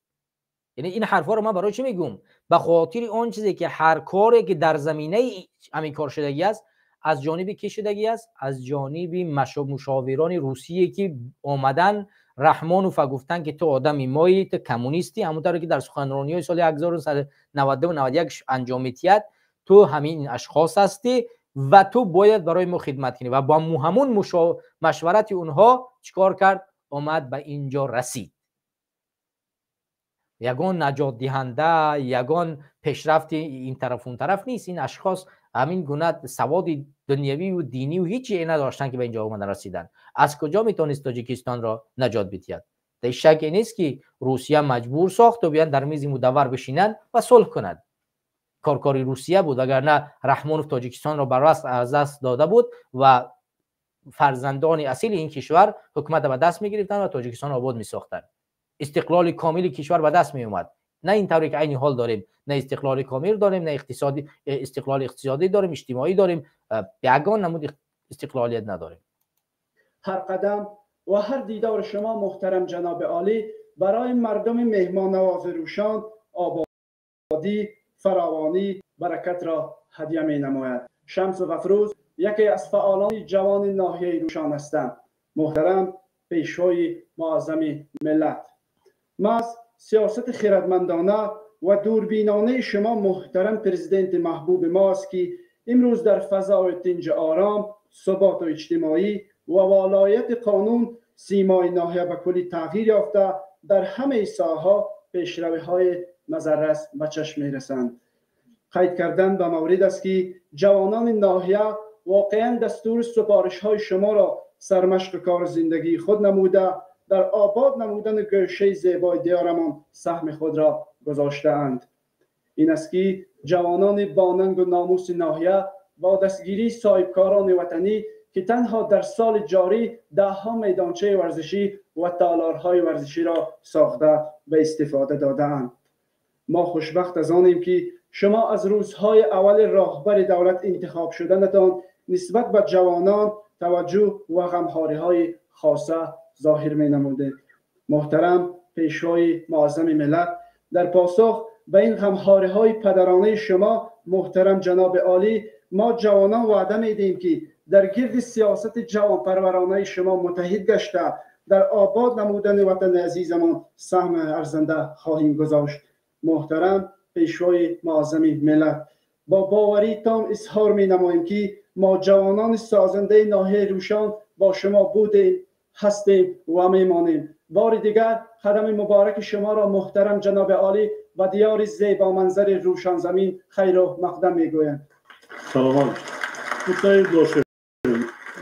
یعنی این حرفا رو من برای چی میگم به خاطر اون چیزی که هر کاری که در زمینه همین کار شدگی است از جانب کی شدگی است از جانب مشاوران روسیه که آمدن رحمانوف گفتن که تو آدمی مایی تو کمونیستی همونطور که در سخنرانی‌های سال 1990 و 91 انجام می‌دهید تو همین اشخاص هستی و تو باید برای ما خدمت کنی و با همون مشورت اونها چیکار کرد آمد به اینجا رسید یگان نجات دهنده یگان پیشرفت این طرف اون طرف نیست این اشخاص همین گونه سواد دنیوی و دینی و هیچی نداشتن که به اینجا آمدن رسیدن از کجا میتونست تاجیکستان را نجات بدهد در شک نیست که روسیه مجبور ساخت و بیان در میز مدور بشینن و صلح کنند کارکاری روسیه بود وگرنه رحمانوف تاجیکستان را بر از دست داده بود و فرزندان اصیل این کشور حکومت به دست میگرفتن و تاجیکستان آباد میساختند استقلال کاملی کشور به دست می اومد نه این طوری که عین حال داریم نه استقلال کامل داریم نه استقلال اقتصادی داریم اجتماعی داریم یگان نمود استقلالیت نداریم هر قدم و هر دیدار شما محترم جناب عالی برای مردم مهمان نواز روشان آبادی فراوانی برکت را هدیه می نماید شمس غفروز یکی از فعالان جوان ناحیه روشان هستند محترم پیشوای معظم ملت ما از سیاست خردمندانه و دوربینانه شما محترم پرزیدنت محبوب ماست که امروز در فضای طنز آرام ثبات اجتماعی و ولایت قانون سیمای ناحیه به کلی تغییر یافته در همه ساحه‌ها پیشروی‌های نظررس به چشم می‌رسند قید کردن به مورد است که جوانان ناحیه واقعا دستور سفارش‌های شما را سرمشق کار زندگی خود نموده در آباد نمودن گوشه زیبای دیارمان سهم خود را گذاشته‌اند این است که جوانان باننگ و ناموس ناحیه با دستگیری صاحبکاران وطنی که تنها در سال جاری 10 میدانچه ورزشی و تالارهای ورزشی را ساخته و استفاده داده‌اند ما خوشبخت از آنیم که شما از روزهای اول راهبر دولت انتخاب شدنتان نسبت به جوانان توجه و غمخوری‌های خاصه ظاهر می نموده محترم پیشوای معظم ملت در پاسخ به این غمخوری‌های پدرانه شما محترم جناب عالی ما جوانان وعده میدیم که در گرد سیاست جوانپرورانه شما متحد گشته در آباد نمودن وطن عزیزمان سهم ارزنده خواهیم گذاشت محترم پیشوای معظم ملت با باوری تام اظهار می نماییم که ما جوانان سازنده ناحیه روشان با شما بودیم هستیم و میمانیم بار دیگر قدم مبارک شما را محترم جناب عالی و دیار زیبا منظر روشن زمین خیر و مقدم میگویم سلامت متعهد باشید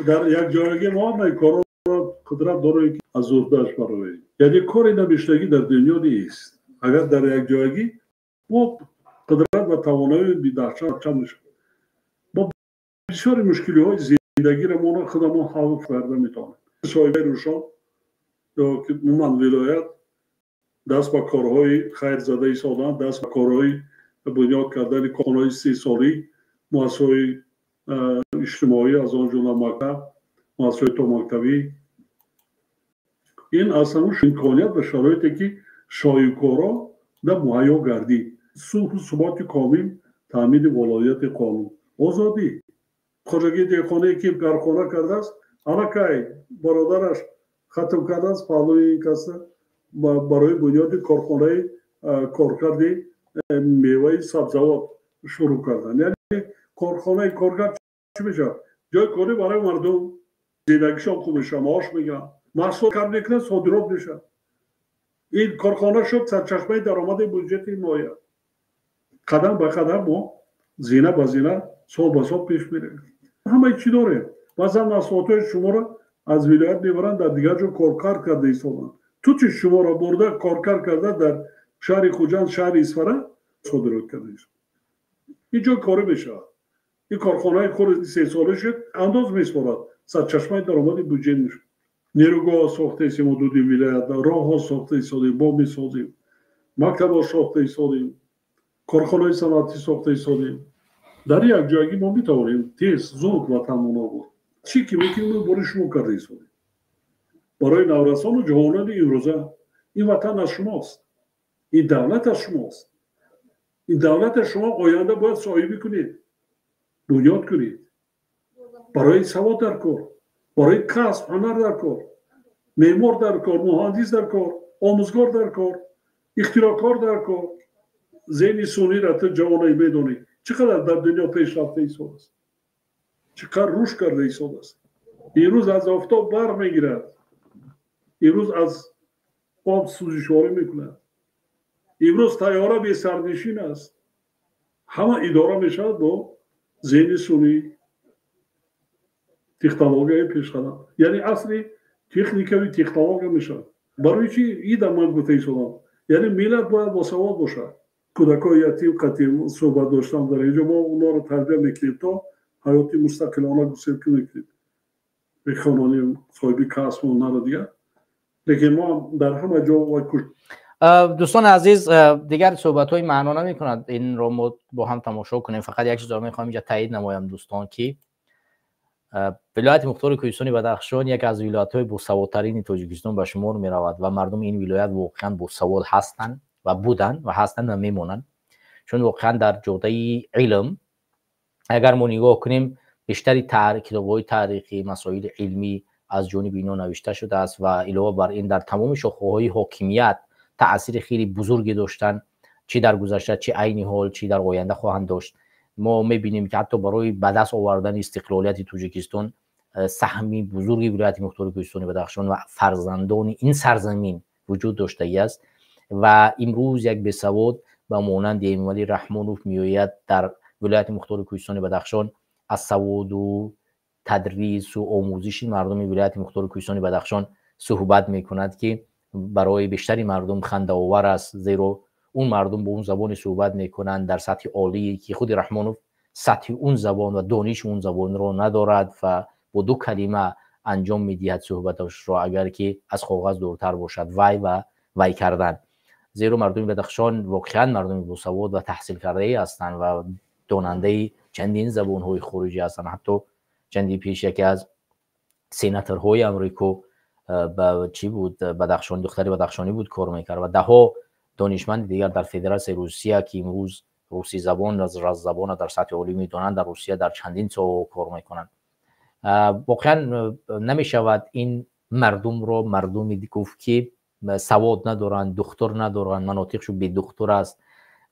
در یک جایگی ما کارا قدرت داره که از عهده‌اش برآوریم یعنی کاری نمیشتگی در دنیا نیست اگر در یک جایگی ما قدرت و توانایی بی‌درچه کم میشه با بسیار مشکلی های زندگی را ما خودمون حل کرده میتونیم صاحب روشان یا که من ولایت دست به کارهای خیر زده ایستادن، دست به کارهای بنیاد کردن کارخانه‌های 30 سالی، مؤسسه‌های اجتماعی از آن جمله مکتب، مؤسسه‌های تا مکتبی. این اصلا امکانیت و شرایطی که شایع‌کارا در مهیا گردید. صلح و ثبات کامل، تامین ولایت قانون، آزادی. خواجگی دیخانه که کارخانه کرده است، الکی برادرش ختم کرده است، پهلوی این کس برای بنیاد کارخانه کارکرد میوه سبزیجات شروع کردن. یعنی کارخانه کارکرد چی میشه؟ جای کاری برای مردم، زندگیشان خوب میشه، معاش میگیرن، محصول کار میکنن، صادرات میشه. این کارخانه شد سرچشمه درآمد بودجه مایه. قدم به قدم ما زینه به زینه سال به سال پیش میریم. همه چی داره. مثلا محصولات شما را از ولایت میبرن در دیگر جا کارکرد کرده ایستادن. تو چی شما را برده کارکرد کرده در شهر خوجند، شهر اصفهان صادرات کرده ایست. اینجا کاری میشه. این کارخانه خود 3 ساله شد انداز میسپارد. سرچشمه درآمد بودجه میشه. نیروگاه ساخته ایستیم حدود ولایت، راه ها ساخته ایستادیم، با میسازیم، مکتب ها ساخته ایستادیم، کارخانه صنعتی ساخته ایستادیم. در یک جایی ما میتوانیم تیز زود وطن منو چی که میکنیم برای شما کرده ایستادیم. برای نورسان و جوانان امروزه این وطن از شماست، این دولت از شماست. این دولت شما آینده باید صاحبی کنید، بنیاد کنید. برای سواد در کار، برای کسب هنر در کار، معمار در کار، مهندس در کار، آموزگار در کار، اختراعکار در کار. ذهن سونی را تو جوانای بدونی چقدر در دنیا پیشرفته ایستاده است، چقدر رشد کرده ایستاده است. امروز از آفتاب برق میگیرد، امروز از آب سوزشواری میکند، امروز طیاره بی سرنشین است. همه اداره میشود با ذهن سونی، تکنولوژی پیشقدم. یعنی اصلی تکنیکوی تکنولوژی میشود. برای چی این در من گفته ایستادم؟ یعنی ملت باید با سواد باشد. کودکای یتیم قطعی صحبت داشتم در اینجا، ما اونا رو تربیت میکنیم تا حیاتی مستقلانه گسیل کنیم، بخوانیم صاحبی کسب و هنر دیگر. لیکن ما در همه جا دوستان عزیز دیگر صحبت های معنا نمی کند. این رو ما با هم تماشا کنیم. فقط یک چیز رو میخوام اینجا تایید نمایم دوستان که ولایت مختار کوهستانی بدخشان یک از ولایت های باسوادترین تاجیکستان به شمار می رود و مردم این ولایت واقعا باسواد هستند و بودن و هستند و میمونن، چون واقعا در جوده علم اگر ما نگاه کنیم بیشتری کتاب‌های تاریخی، مسائل علمی از جانب اینا نوشته شده است و علاوه بر این در تمام شاخه‌های حاکمیت تأثیر خیلی بزرگی داشتن، چی در گذشته، چی عین حال، چی در آینده خواهند داشت. ما می‌بینیم که حتی برای به دست آوردن استقلالیت تاجیکستان سهمی بزرگی ولایت مختار کوهستانی بدخشان و فرزندان این سرزمین وجود داشته است و امروز یک بسواد و مانند امیرعلی رحمانوف میآید در ولایت مختار کوهستان بدخشان از سواد و تدریس و آموزش مردم ولایت مختار کوهستان بدخشان صحبت میکند که برای بیشتری مردم خنده آور است، زیرا اون مردم با اون زبان صحبت میکنند در سطح عالی که خود رحمانوف سطح اون زبان و دانش اون زبان رو ندارد و با 2 کلمه انجام میدهد صحبتش را، اگر که از کاغذ دورتر باشد، وای و وای کردن. زیرا مردم بدخشان واقعا مردم باسواد و تحصیل کرده هستند و داننده چندین زبان‌های خارجی هستند. حتی چندی پیش یکی از سیناتورهای امریکا با چی بود، بدخشان، دختری بدخشانی بود کار میکرد و 10 دانشمند دیگر در فدراسیون روسیه که امروز روسی زبان از زبان در سطح عالی میدونند در روسیه در چندین سو کار میکنند. واقعا نمیشود این مردم رو مردمی گفت که سواد ندارند، دکتر ندارند، مناطقشون بی دکتر است،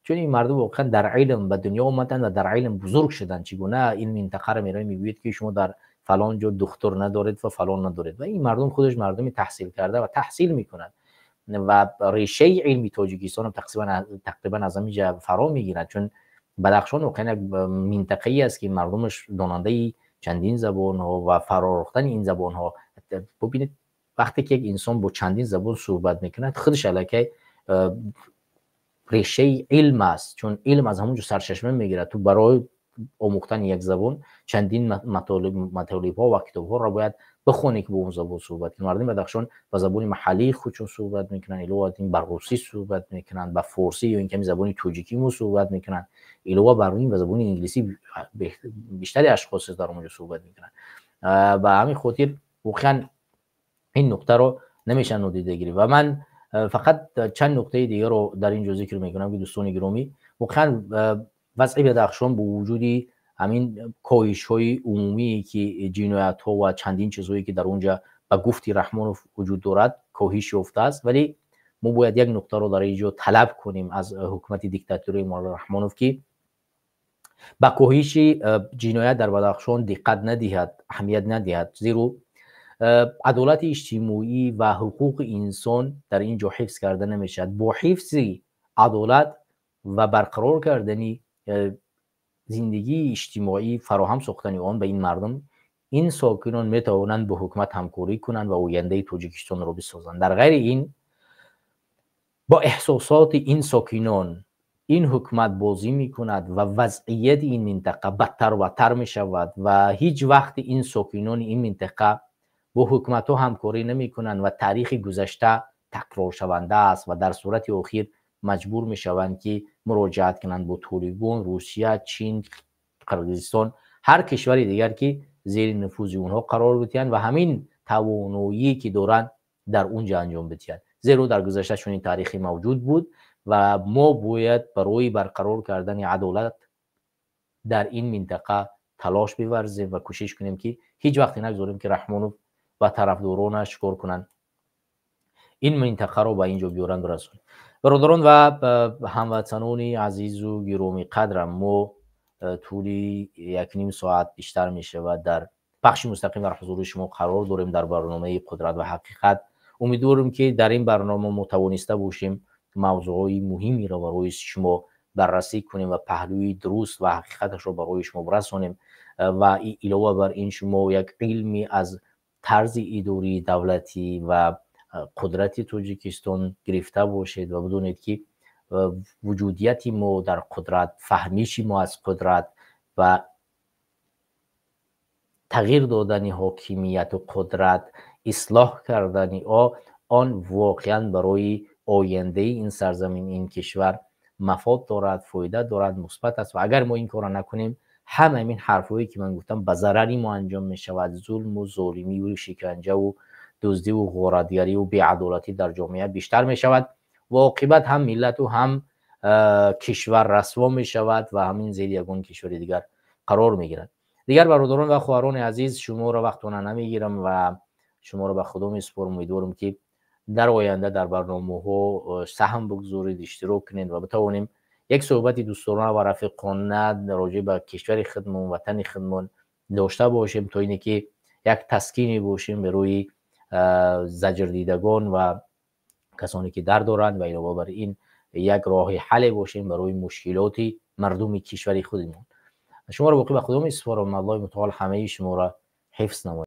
چون این مردم واقعا در علم به دنیا اومدن و در علم بزرگ شدن. چگونه این منطقه رو میره میگوید که شما در فلان جا دکتر ندارید و فلان ندارید و این مردم خودش مردمی تحصیل کرده و تحصیل میکنند و ریشه علمی تاجیکستان هم تقریبا از همینجا فرا میگیرد، چون بدخشان واقعا یک منطقه‌ای است که مردمش داننده چندین زبان ها و فرارختن این زبان ها. ببینید وقتی که یک انسان با چندین زبان صحبت میکند خودش الکی ریشه علم است، چون علم از همونجا سرچشمه میگیرد. تو برای آموختن یک زبان چندین مطالب ها و کتاب ها را باید بخونه که با اون زبان صحبت کنن. مردم بدخشان با زبان محلی خودشون صحبت میکنن، ایلوا با روسی صحبت میکنن، با فارسی یا اینکه زبان توجیکی مو صحبت میکنن، ایلوا با روی زبان انگلیسی بیشتری اشخاص در اونجا صحبت میکنن. و همین خاطر واقعا این نکته رو نمیشه نادیده گرفت. و من فقط چند نکته دیگه رو در اینجا ذکر میکنم که دوستان گرامی، واقعا وضع بدخشان با وجودی همین کاهش های عمومی که جنایت ها و چندین چیزهایی که در اونجا به گفتی رحمانوف وجود دارد کاهش یافته است، ولی ما باید یک نکته رو در اینجا طلب کنیم از حکومت دیکتاتوری مولا رحمانوف که به کاهش جنایت در بدخشان دقت ندهد، اهمیت ندهد، زیرا عدالت اجتماعی و حقوق انسان در اینجا حفظ کرده نمیشد. با حفظ عدالت و برقرار کردن زندگی اجتماعی فراهم ساختن آن به این مردم، این ساکنان میتوانند با حکومت همکاری کنند و آینده تاجیکستان را بسازند. در غیر این با احساسات این ساکنان این حکومت بازی میکند و وضعیت این منطقه بدتر و بدتر میشود و هیچ وقت این ساکنان این منطقه با حکومت ها همکاری نمی کنند و تاریخ گذشته تکرار شونده است و در صورت اخیر مجبور می شوند که مراجعت کنند با طالبان، روسیه، چین، قرقیزستان، هر کشوری دیگر که زیر نفوذ اونها قرار بگیرند و همین توانایی که دارند در اونجا انجام بدهند. زیرا در گذشته چون این تاریخی موجود بود و ما باید برای برقرار کردن عدالت در این منطقه تلاش بورزیم و کوشش کنیم که هیچ وقت نگذاریم که رحمانوف و طرفدارانش کار کنند این منطقه رو به اینجا بیارن برسونن. برادران و هموطنان عزیز و گرامی قدرم، ما طولی 1.5 ساعت بیشتر میشه و در بخش مستقیم در حضور شما قرار داریم در برنامه قدرت و حقیقت. امیدوارم که در این برنامه ما توانسته باشیم موضوعی مهمی را برای شما بررسی کنیم و پهلوی درست و حقیقتش را برای شما برسانیم و علاوه بر این شما یک علمی از طرز اداری دولتی و قدرت تاجیکستان گرفته باشید و بدونید که وجودیت ما در قدرت، فهمیش ما از قدرت و تغییر دادن حاکمیت و قدرت، اصلاح کردن آن واقعا برای آینده این سرزمین، این کشور مفاد دارد، فایده دارد، مثبت است. و اگر ما این کار نکنیم همه این حرفایی که من گفتم به ضرری ما انجام می شود. ظلم و ظالمی و شکنجه و دزدی و غارتگری و بی‌عدالتی در جامعه بیشتر می شود و عاقبت هم ملت و هم کشور رسوا می شود و همین زیر یگان کشور دیگر قرار می گیرد. دیگر برادران و خواهران عزیز، شما را وقتونه نمیگیرم و شما را به خدا میسپارم. امیدوارم که در آینده در برنامه ها سهم بگذارید، اشتراک کنید و بتوانیم یک صحبت دوستانه و رفیقانه راجع به کشور خودمون، وطن خودمون داشته باشیم تا اینه که یک تسکینی باشیم به روی زجر دیدگان و کسانی که درد دارند و علاوه بر این یک راه حل باشیم برای مشکلات مردم کشور خودمون. شما را واقعا به خدا میسپارم. الله متعال همه شما را حفظ نماید.